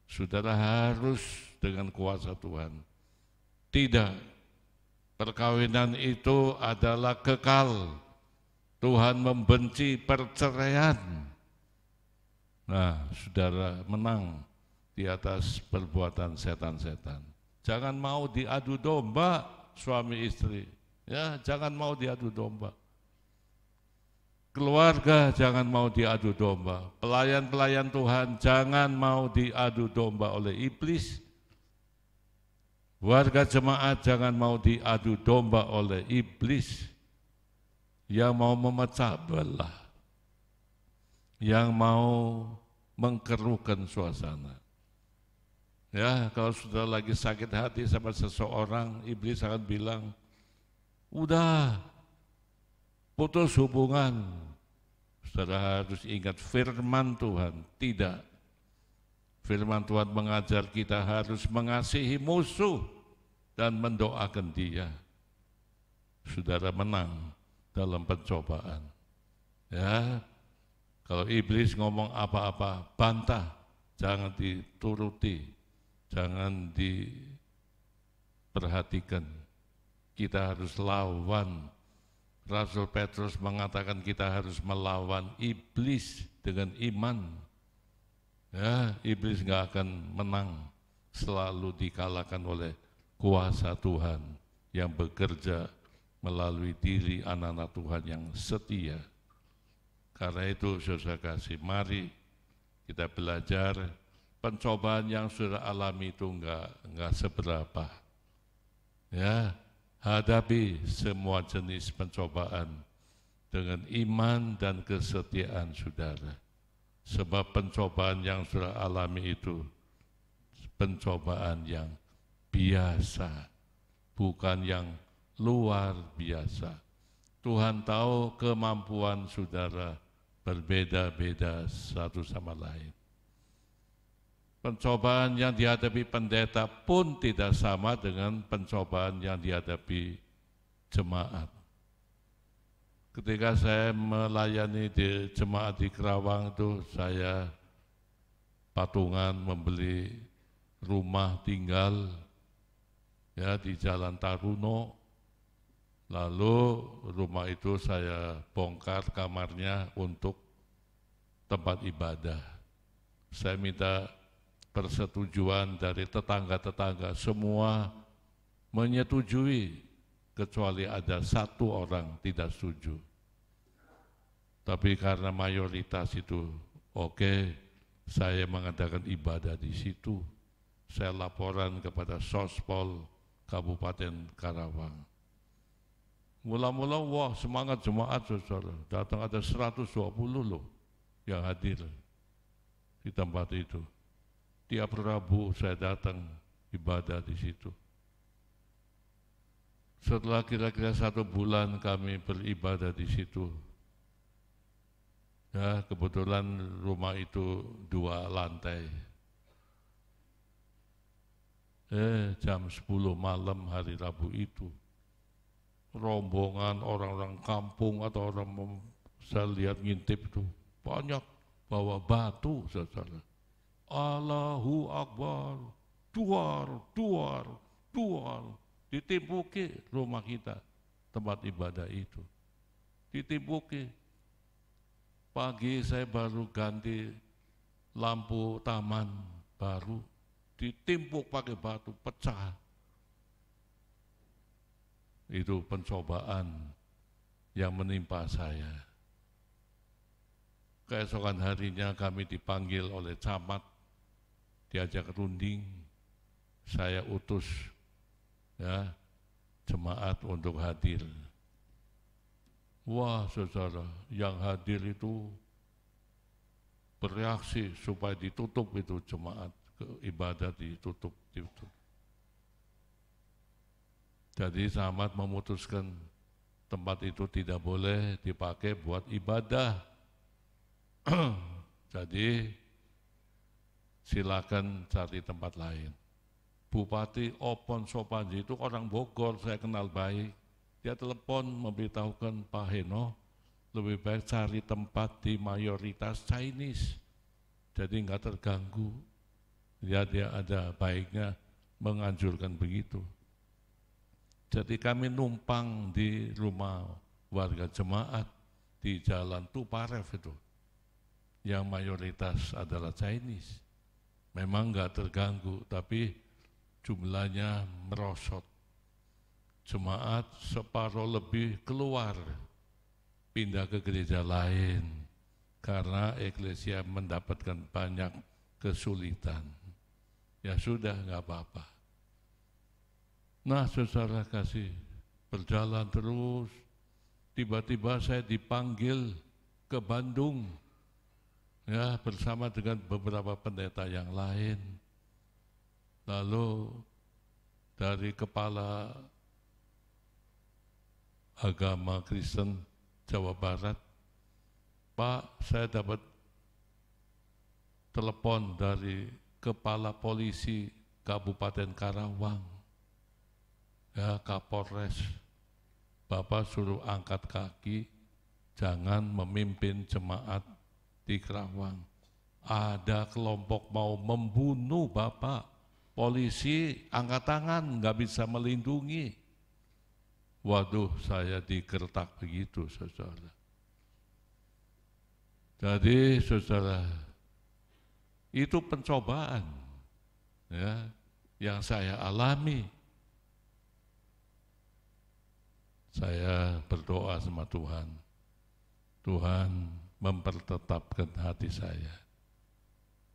C: Saudara harus dengan kuasa Tuhan. Tidak, perkawinan itu adalah kekal. Tuhan membenci perceraian. Nah, saudara menang di atas perbuatan setan-setan. Jangan mau diadu domba suami istri. Ya, jangan mau diadu domba. Keluarga jangan mau diadu domba. Pelayan-pelayan Tuhan jangan mau diadu domba oleh iblis. Warga jemaat jangan mau diadu domba oleh iblis yang mau memecah belah, yang mau mengkeruhkan suasana. Ya, kalau sudah lagi sakit hati sama seseorang, iblis akan bilang, udah putus hubungan. Saudara harus ingat firman Tuhan, tidak. Firman Tuhan mengajar kita harus mengasihi musuh dan mendoakan dia. Saudara menang dalam pencobaan. Ya, kalau iblis ngomong apa-apa, bantah, jangan dituruti, jangan diperhatikan. Kita harus lawan. Rasul Petrus mengatakan kita harus melawan iblis dengan iman. Ya, iblis nggak akan menang, selalu dikalahkan oleh kuasa Tuhan yang bekerja melalui diri anak-anak Tuhan yang setia. Karena itu saudara kasih, mari kita belajar pencobaan yang sudah alami itu enggak seberapa. Ya, hadapi semua jenis pencobaan dengan iman dan kesetiaan saudara. Sebab pencobaan yang sudah alami itu pencobaan yang biasa, bukan yang luar biasa. Tuhan tahu kemampuan saudara berbeda-beda satu sama lain. Pencobaan yang dihadapi pendeta pun tidak sama dengan pencobaan yang dihadapi jemaat. Ketika saya melayani di jemaat di Kerawang itu, saya patungan membeli rumah tinggal ya di Jalan Taruno. Lalu rumah itu saya bongkar kamarnya untuk tempat ibadah. Saya minta persetujuan dari tetangga-tetangga, semua menyetujui kecuali ada satu orang tidak setuju. Tapi karena mayoritas itu oke, saya mengadakan ibadah di situ. Saya laporan kepada Sospol Kabupaten Karawang. Mula-mula wah semangat jemaat saudara, datang ada 120 loh yang hadir di tempat itu. Tiap Rabu saya datang ibadah di situ. Setelah kira-kira 1 bulan kami beribadah di situ, ya kebetulan rumah itu 2 lantai. Jam 10 malam hari Rabu itu, rombongan orang-orang kampung atau orang saya lihat ngintip itu banyak bawa batu saudara. Allahu Akbar, duar, ditimpuki rumah kita, tempat ibadah itu. Ditimpuki. Pagi saya baru ganti lampu taman baru, ditimpuk pakai batu, pecah. Itu pencobaan yang menimpa saya. Keesokan harinya kami dipanggil oleh camat, diajak runding, saya utus ya jemaat untuk hadir. Wah saudara, yang hadir itu bereaksi supaya ditutup itu jemaat, ibadah ditutup. Jadi Samad memutuskan tempat itu tidak boleh dipakai buat ibadah. Jadi silakan cari tempat lain. Bupati Opon Sopanji itu orang Bogor, saya kenal baik. Dia telepon memberitahukan Pak Heno, lebih baik cari tempat di mayoritas Chinese. Jadi nggak terganggu. Dia ada baiknya menganjurkan begitu. Jadi kami numpang di rumah warga jemaat di Jalan Tuparef itu, yang mayoritas adalah Chinese. Memang nggak terganggu, tapi jumlahnya merosot. Jemaat separuh lebih keluar, pindah ke gereja lain, karena eklesia mendapatkan banyak kesulitan. Ya sudah, nggak apa-apa. Nah, saudara kasih, berjalan terus, tiba-tiba saya dipanggil ke Bandung, ya bersama dengan beberapa pendeta yang lain. Lalu dari kepala agama Kristen Jawa Barat, Pak, saya dapat telepon dari kepala polisi Kabupaten Karawang, ya Kapolres, Bapak suruh angkat kaki, jangan memimpin jemaat di Karawang. Ada kelompok mau membunuh Bapak, polisi angkat tangan, nggak bisa melindungi. Waduh, saya digertak begitu, saudara. Jadi, saudara, itu pencobaan, ya, yang saya alami. Saya berdoa sama Tuhan, Tuhan mempertetapkan hati saya.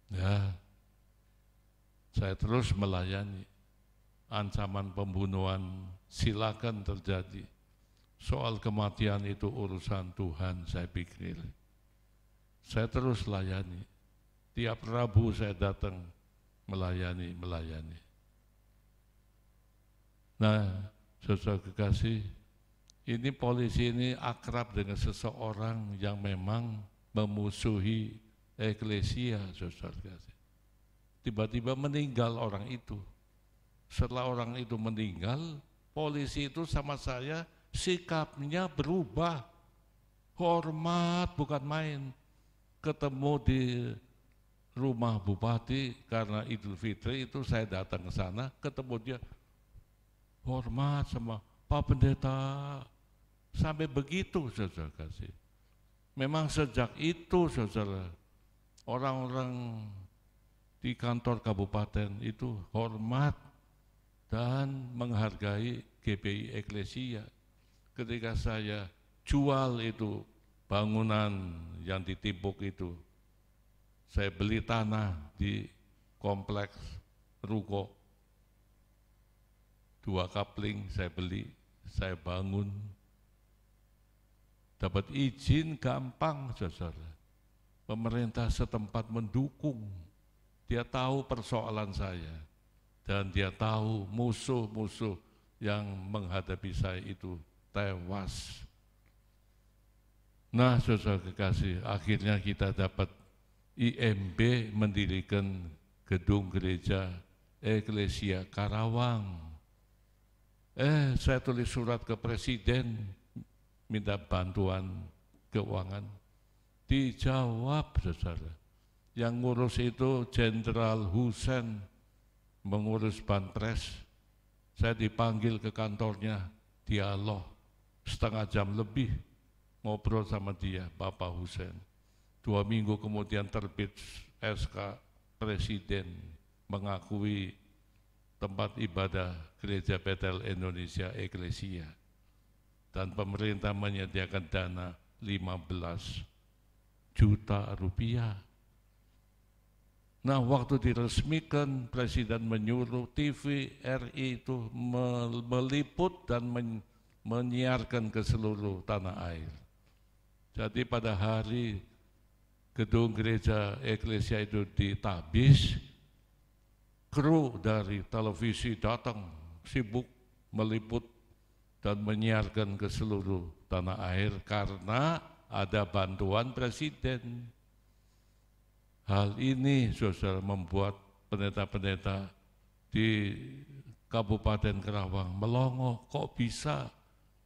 C: Ya, saya terus melayani. Ancaman pembunuhan silakan terjadi. Soal kematian itu urusan Tuhan, saya pikir. Saya terus layani. Tiap Rabu saya datang melayani. Nah, saudara kekasih, ini polisi ini akrab dengan seseorang yang memang memusuhi eklesia, saudara kekasih. Tiba-tiba meninggal orang itu. Setelah orang itu meninggal, polisi itu sama saya sikapnya berubah. Hormat bukan main. Ketemu di rumah bupati karena Idul Fitri itu saya datang ke sana, ketemu dia, hormat sama Pak Pendeta. Sampai begitu, saudara kasih. Memang sejak itu, saudara, orang-orang di kantor kabupaten itu hormat dan menghargai GPI Eklesia. Ketika saya jual itu bangunan yang ditimbuk itu, saya beli tanah di kompleks Ruko, 2 kapling saya beli, saya bangun, dapat izin gampang, saudara. Pemerintah setempat mendukung, dia tahu persoalan saya, dan dia tahu musuh-musuh yang menghadapi saya itu tewas. Nah, saudara kekasih, akhirnya kita dapat IMB mendirikan gedung gereja Eklesia Karawang. Saya tulis surat ke Presiden, minta bantuan keuangan. Dijawab, saudara. Yang ngurus itu Jenderal Husein, mengurus Banpres. Saya dipanggil ke kantornya, dialog setengah jam lebih, ngobrol sama dia, Bapak Husein. 2 minggu kemudian terbit SK Presiden mengakui tempat ibadah Gereja Betel Indonesia Eklesia, dan pemerintah menyediakan dana 15 juta rupiah. Nah, waktu diresmikan, Presiden menyuruh TV RI itu meliput dan menyiarkan ke seluruh tanah air. Jadi pada hari gedung gereja eklesia itu ditabis, kru dari televisi datang sibuk meliput dan menyiarkan ke seluruh tanah air karena ada bantuan presiden. Hal ini saudara membuat pendeta-pendeta di Kabupaten Kerawang melongo, kok bisa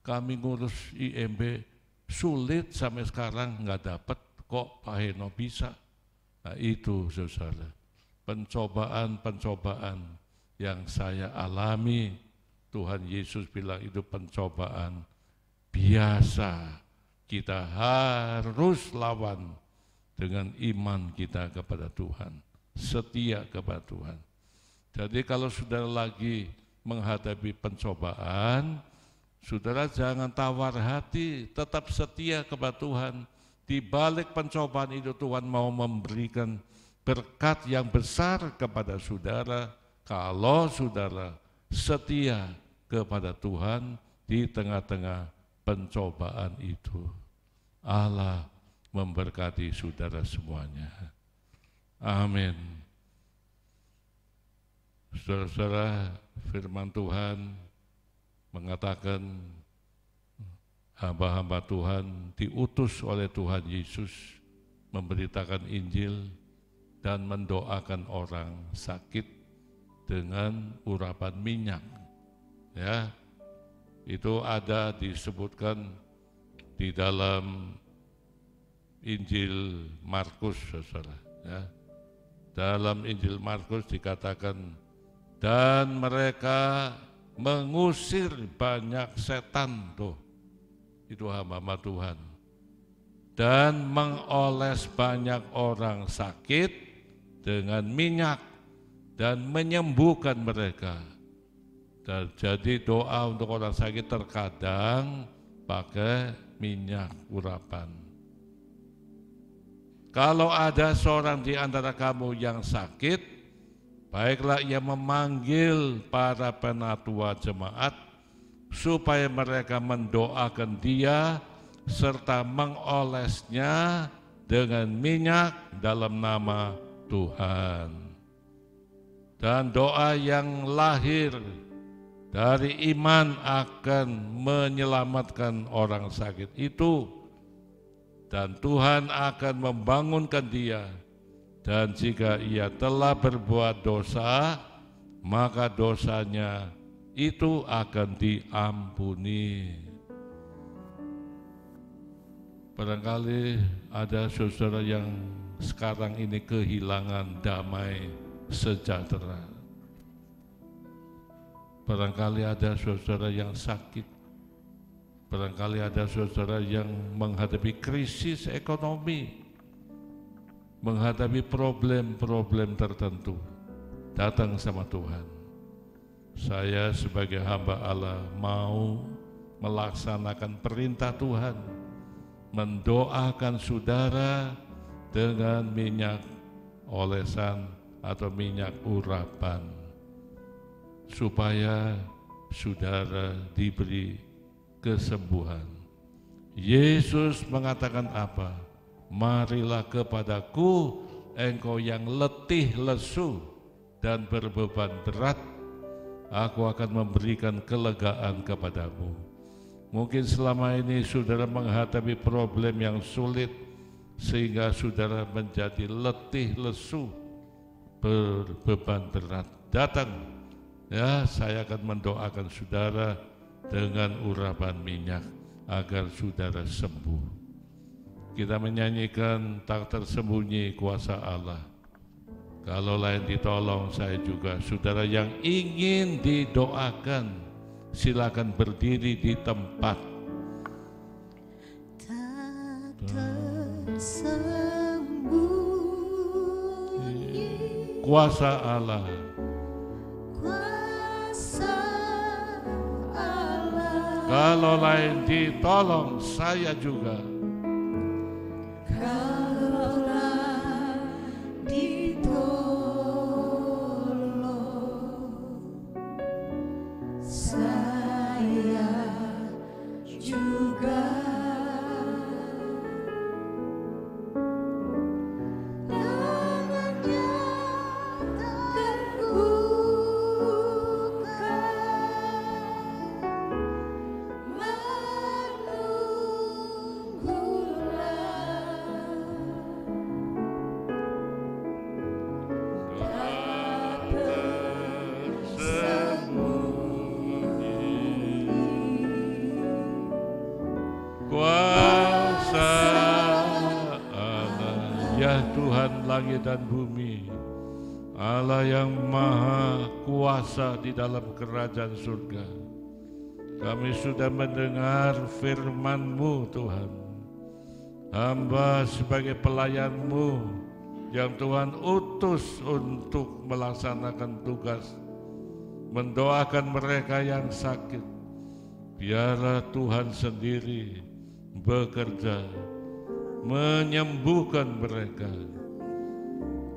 C: kami ngurus IMB sulit sampai sekarang nggak dapat, kok Pak Heno bisa. Nah itu saudara, pencobaan-pencobaan yang saya alami, Tuhan Yesus bilang itu pencobaan biasa. Kita harus lawan dengan iman kita kepada Tuhan, setia kepada Tuhan. Jadi kalau saudara lagi menghadapi pencobaan, saudara jangan tawar hati, tetap setia kepada Tuhan. Di balik pencobaan itu Tuhan mau memberikan berkat yang besar kepada saudara kalau saudara setia kepada Tuhan di tengah-tengah pencobaan itu. Allah memberkati saudara semuanya. Amin. Saudara-saudara, firman Tuhan mengatakan hamba-hamba Tuhan diutus oleh Tuhan Yesus memberitakan Injil dan mendoakan orang sakit dengan urapan minyak. Ya, itu ada disebutkan di dalam Injil Markus, saudara. Ya. Dalam Injil Markus dikatakan, dan mereka mengusir banyak setan, tuh, itu hamba-hamba Tuhan, dan mengoles banyak orang sakit dengan minyak dan menyembuhkan mereka. Dan jadi doa untuk orang sakit terkadang pakai minyak urapan. Kalau ada seorang di antara kamu yang sakit, baiklah ia memanggil para penatua jemaat supaya mereka mendoakan dia serta mengolesnya dengan minyak dalam nama Tuhan. Dan doa yang lahir dari iman akan menyelamatkan orang sakit itu, dan Tuhan akan membangunkan dia. Dan jika ia telah berbuat dosa, maka dosanya itu akan diampuni. Barangkali ada saudara yang sekarang ini kehilangan damai sejahtera. Barangkali ada saudara yang sakit. Barangkali ada saudara yang menghadapi krisis ekonomi, menghadapi problem-problem tertentu. Datang sama Tuhan. Saya sebagai hamba Allah mau melaksanakan perintah Tuhan, mendoakan saudara dengan minyak olesan atau minyak urapan, supaya saudara diberi kesembuhan. Yesus mengatakan apa? Marilah kepadaku engkau yang letih lesu dan berbeban berat, aku akan memberikan kelegaan kepadamu. Mungkin selama ini saudara menghadapi problem yang sulit sehingga saudara menjadi letih lesu, berbeban berat. Datang, ya, saya akan mendoakan saudara dengan urapan minyak agar saudara sembuh. Kita menyanyikan tak tersembunyi kuasa Allah. Kalau lain ditolong, saya juga. Saudara yang ingin didoakan, silakan berdiri di tempat.
A: Tak tersembunyi
C: Kuasa Allah.
A: kuasa Allah.
C: Kalau lain ditolong, saya juga.
A: Kalaulah ditolong, saya
C: kuasa Allah, ya Tuhan langit dan bumi, Allah yang maha kuasa di dalam kerajaan surga. Kami sudah mendengar firman-Mu Tuhan. Hamba sebagai pelayan-Mu yang Tuhan utus untuk melaksanakan tugas, mendoakan mereka yang sakit. Biarlah Tuhan sendiri bekerja, menyembuhkan mereka.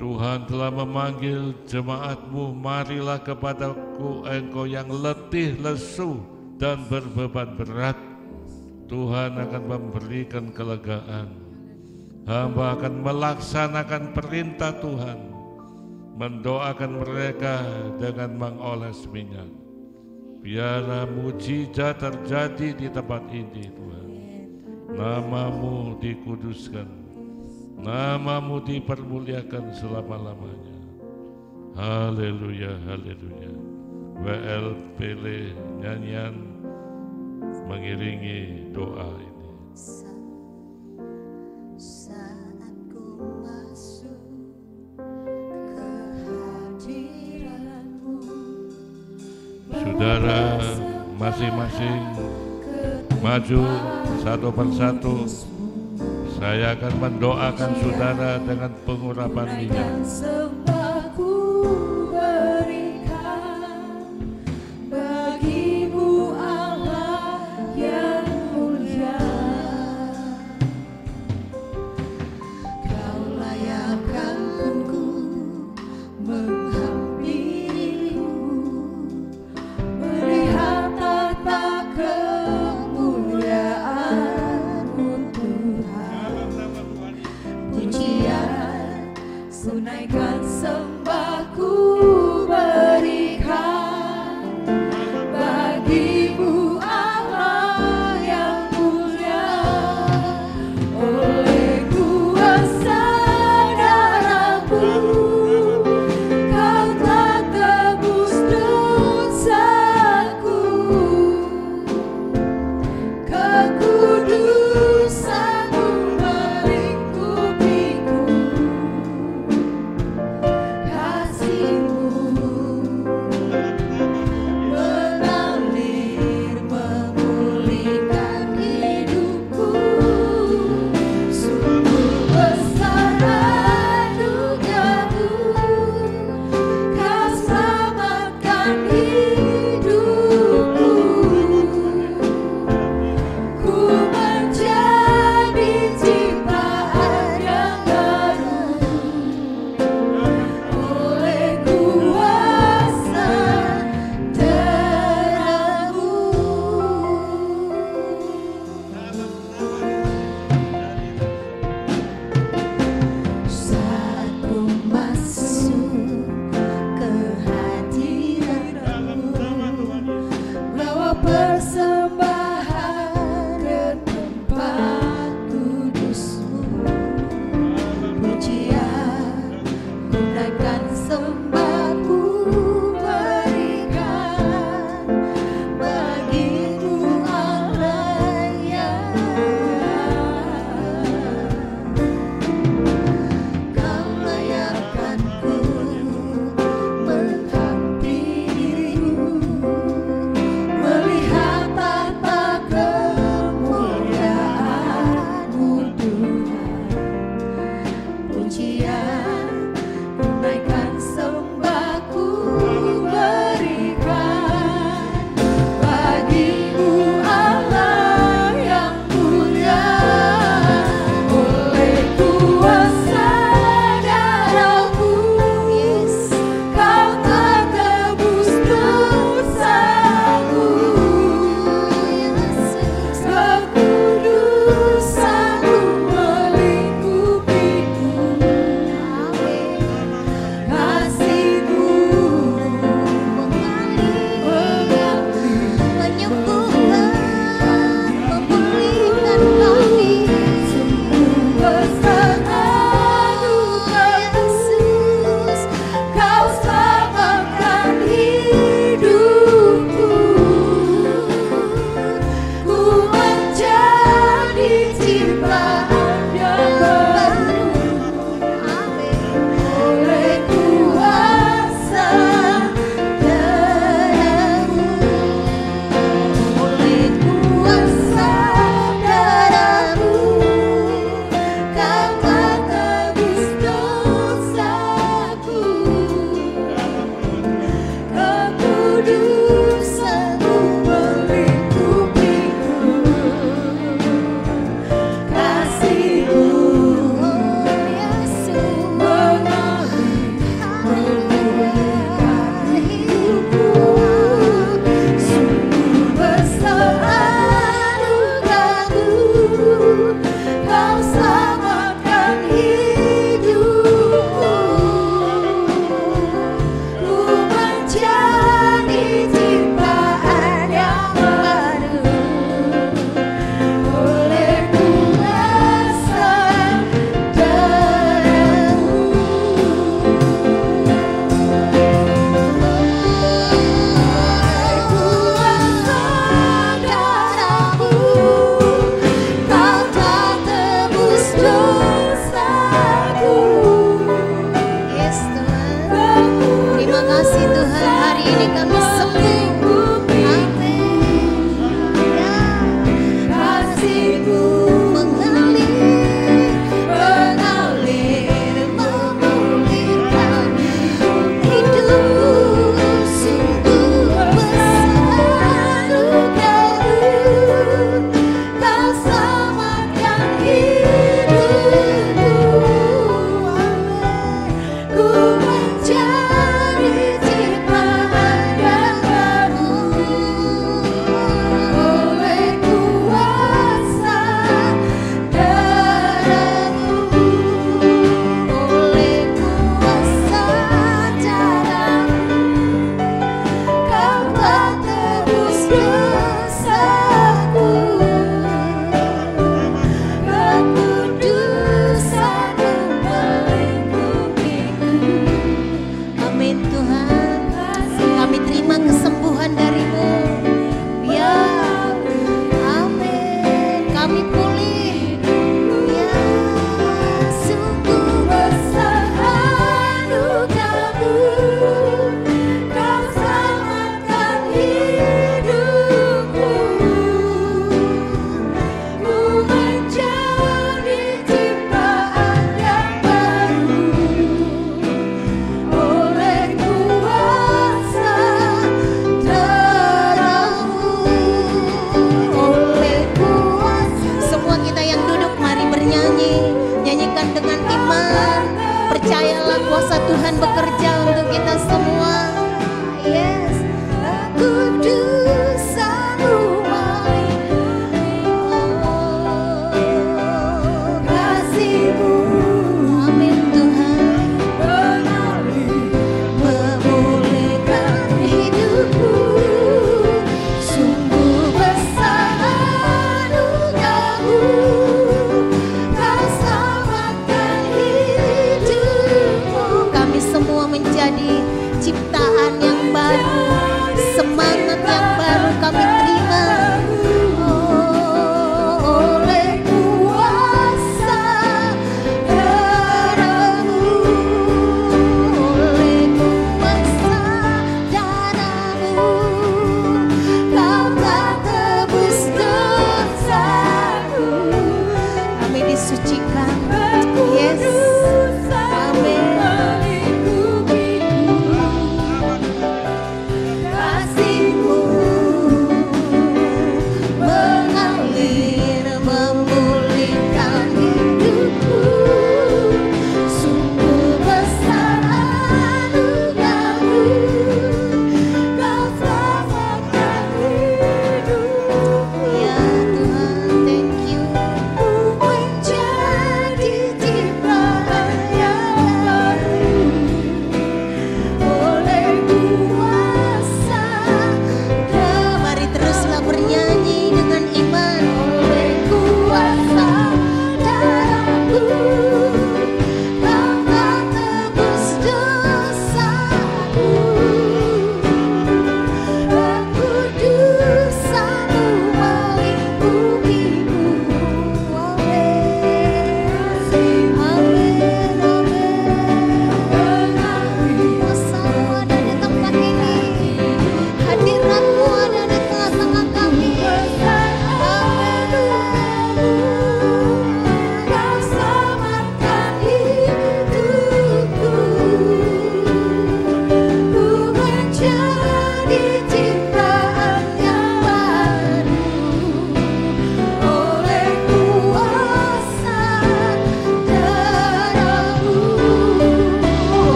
C: Tuhan telah memanggil jemaat-Mu, marilah kepadaku engkau yang letih, lesu, dan berbeban berat. Tuhan akan memberikan kelegaan. Hamba akan melaksanakan perintah Tuhan, mendoakan mereka dengan mengoles minyak. Biarlah mujizat terjadi di tempat ini Tuhan. Nama-Mu dikuduskan, Nama-Mu dipermuliakan selama-lamanya. Haleluya, haleluya. WLPL nyanyian mengiringi doa ini.
A: Saat ku masuk ke hadirat-Mu,
C: Saudara masing-masing maju satu persatu. Saya akan mendoakan saudara dengan pengurapan minyak.
A: sembahku berikan bagi-Mu Allah yang mulia. Kau layakkan ku menghampiri-Mu, melihat tata kemuliaan-Mu Tuhan. Pujian ku naikkan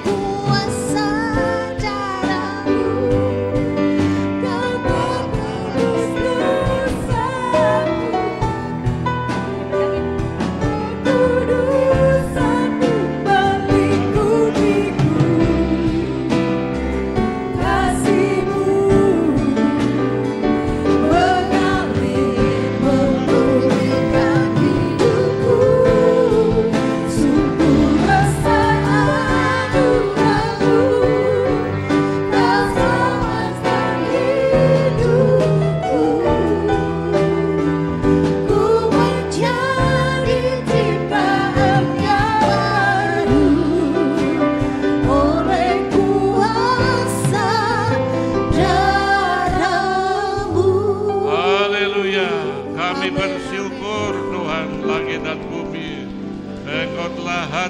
A: kuasa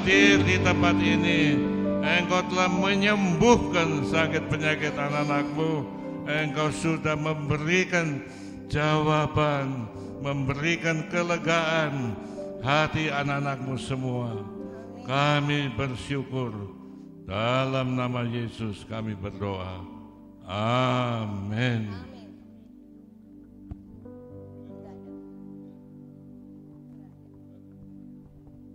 C: hadir di tempat ini. Engkau telah menyembuhkan sakit penyakit anak-anak-Mu. Engkau sudah memberikan jawaban, memberikan kelegaan hati anak-anak-Mu semua. Kami bersyukur. Dalam nama Yesus kami berdoa. Amin.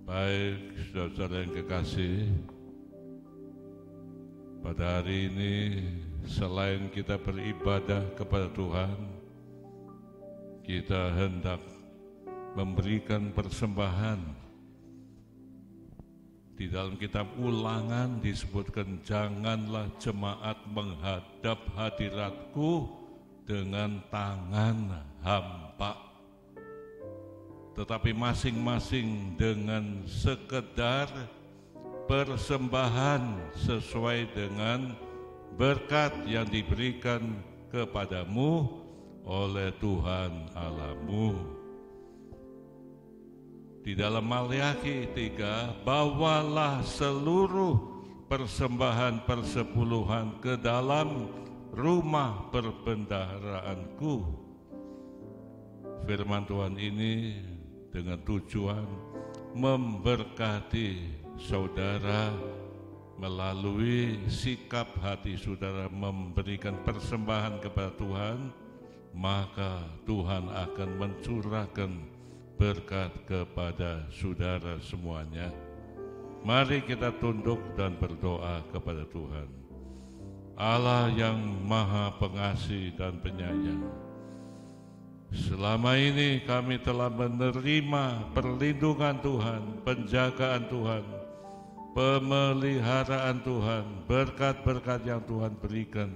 C: Baik, saudara yang kekasih, pada hari ini selain kita beribadah kepada Tuhan, kita hendak memberikan persembahan. Di dalam kitab Ulangan disebutkan, janganlah jemaat menghadap hadiratku dengan tangan hampa, tetapi masing-masing dengan sekedar persembahan sesuai dengan berkat yang diberikan kepadamu oleh Tuhan Allahmu. Di dalam Maleakhi 3, bawalah seluruh persembahan persepuluhan ke dalam rumah perbendaharaanku. Firman Tuhan ini dengan tujuan memberkati saudara melalui sikap hati saudara memberikan persembahan kepada Tuhan, maka Tuhan akan mencurahkan berkat kepada saudara semuanya. Mari kita tunduk dan berdoa kepada Tuhan. Allah yang Maha Pengasih dan Penyayang, selama ini kami telah menerima perlindungan Tuhan, penjagaan Tuhan, pemeliharaan Tuhan, berkat-berkat yang Tuhan berikan.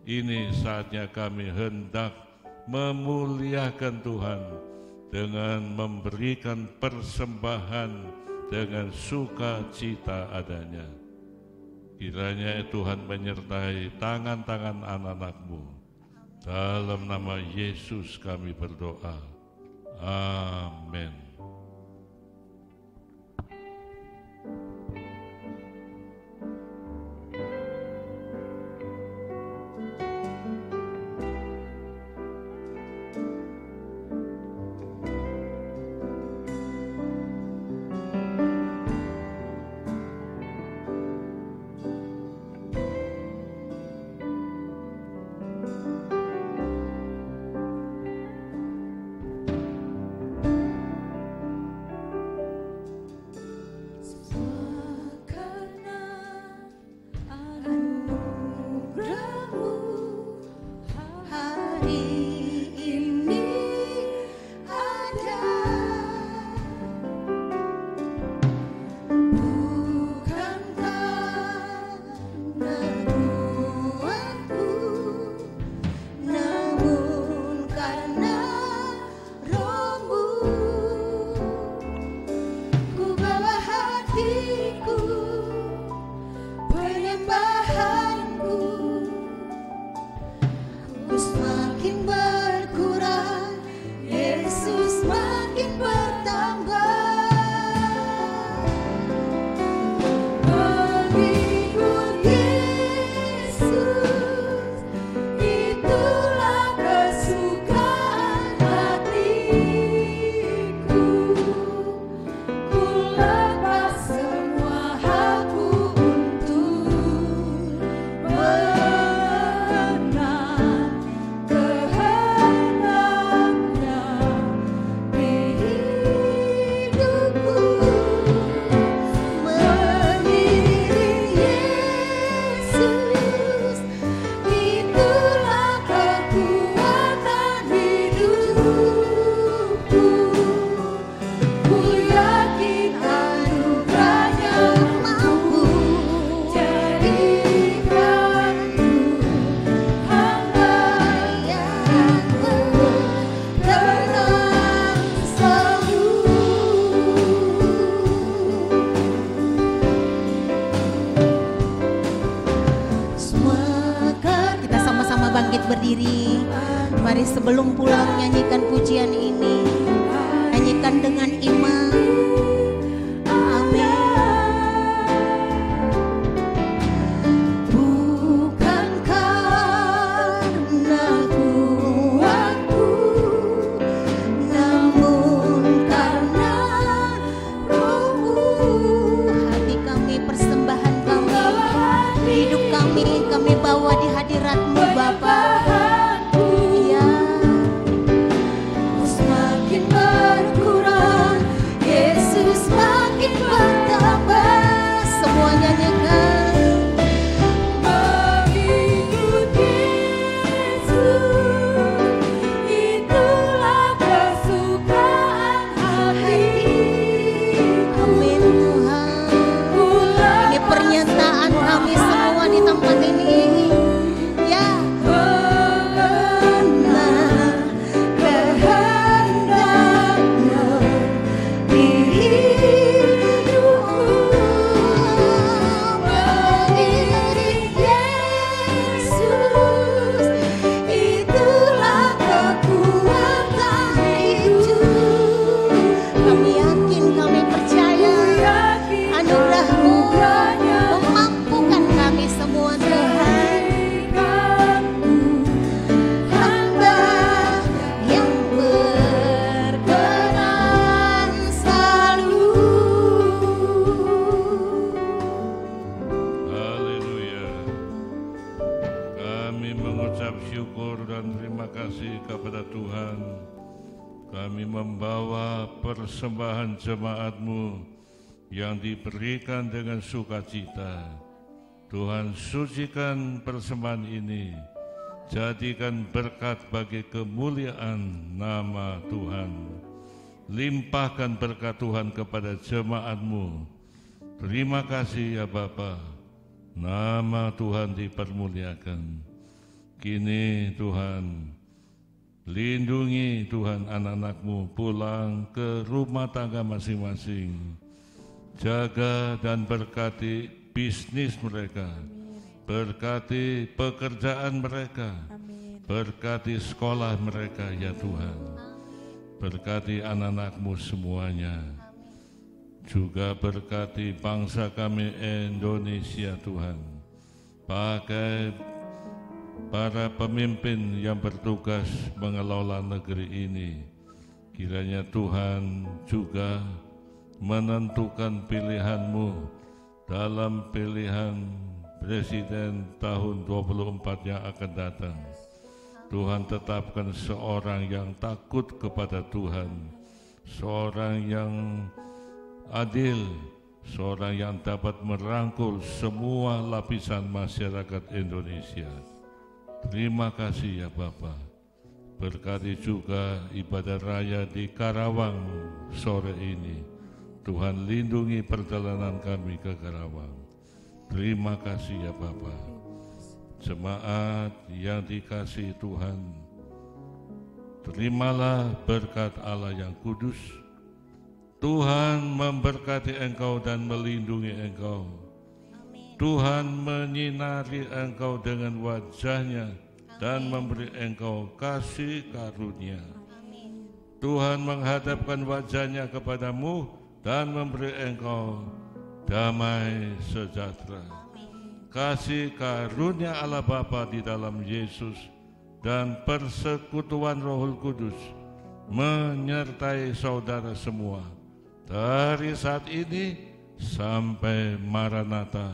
C: Ini saatnya kami hendak memuliakan Tuhan dengan memberikan persembahan dengan sukacita adanya. Kiranya Tuhan menyertai tangan-tangan anak-anak-Mu. Dalam nama Yesus kami berdoa. Amin.
A: berdiri. Mari sebelum pulang nyanyikan pujian ini. Nyanyikan dengan iman. Amin. kami bawa di hadirat-Mu Bapa. Ya, semakin berkurang, Yesus makin bertambah. Semua nyanyikan.
B: Mengikut Yesus, itulah kesukaan hatiku.
A: Amin Tuhan. Ini pernyataan kami semua di tempat ini. Ya, mengenal kehendak-Nya di hidupku. Mengiring Yesus, itulah kekuatan hidup. Kami yakin, kami percaya anugerah-Mu memampukan kami semua Tuhan. Hamba yang berkenan selalu.
C: Haleluya. Kami mengucap syukur dan terima kasih kepada Tuhan. Kami membawa persembahan jemaat-Mu yang diberikan dengan sukacita. Tuhan, sucikan persembahan ini, jadikan berkat bagi kemuliaan nama Tuhan. Limpahkan berkat Tuhan kepada jemaat-Mu. Terima kasih ya Bapa, nama Tuhan dipermuliakan. Kini Tuhan, lindungi Tuhan anak-anak-Mu pulang ke rumah tangga masing-masing. Jaga dan berkati bisnis mereka, berkati pekerjaan mereka, berkati sekolah mereka ya Tuhan. Berkati anak-anak-Mu semuanya. Juga berkati bangsa kami Indonesia Tuhan. Pakai para pemimpin yang bertugas mengelola negeri ini. Kiranya Tuhan juga menentukan pilihan-Mu dalam pilihan presiden tahun 24 yang akan datang. Tuhan tetapkan seorang yang takut kepada Tuhan, seorang yang adil, seorang yang dapat merangkul semua lapisan masyarakat Indonesia. Terima kasih ya Bapa. Berkati juga ibadah raya di Karawang sore ini. Tuhan lindungi perjalanan kami ke Karawang. Terima kasih ya Bapa. Jemaat yang dikasihi Tuhan, terimalah berkat Allah yang kudus. Tuhan memberkati engkau dan melindungi engkau. Tuhan menyinari engkau dengan wajah-Nya dan memberi engkau kasih karunia. Tuhan menghadapkan wajah-Nya kepadamu dan memberi engkau damai sejahtera. Kasih karunia Allah Bapa di dalam Yesus dan persekutuan Roh Kudus menyertai saudara semua dari saat ini sampai Maranatha,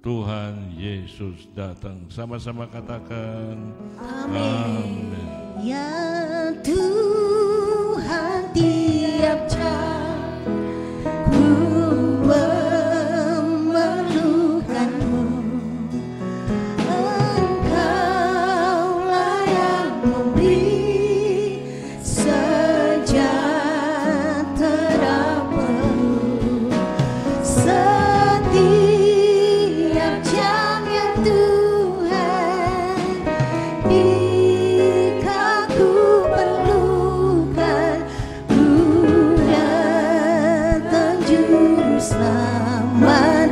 C: Tuhan Yesus datang. Sama-sama katakan amin.
A: Ya Tuhan, tiap jam ku memerlukan-Mu. Engkaulah yang memberi sejahtera penuh. Setiap jam ya Tuhan, jika ku perlukan, Ku datang juru selamat.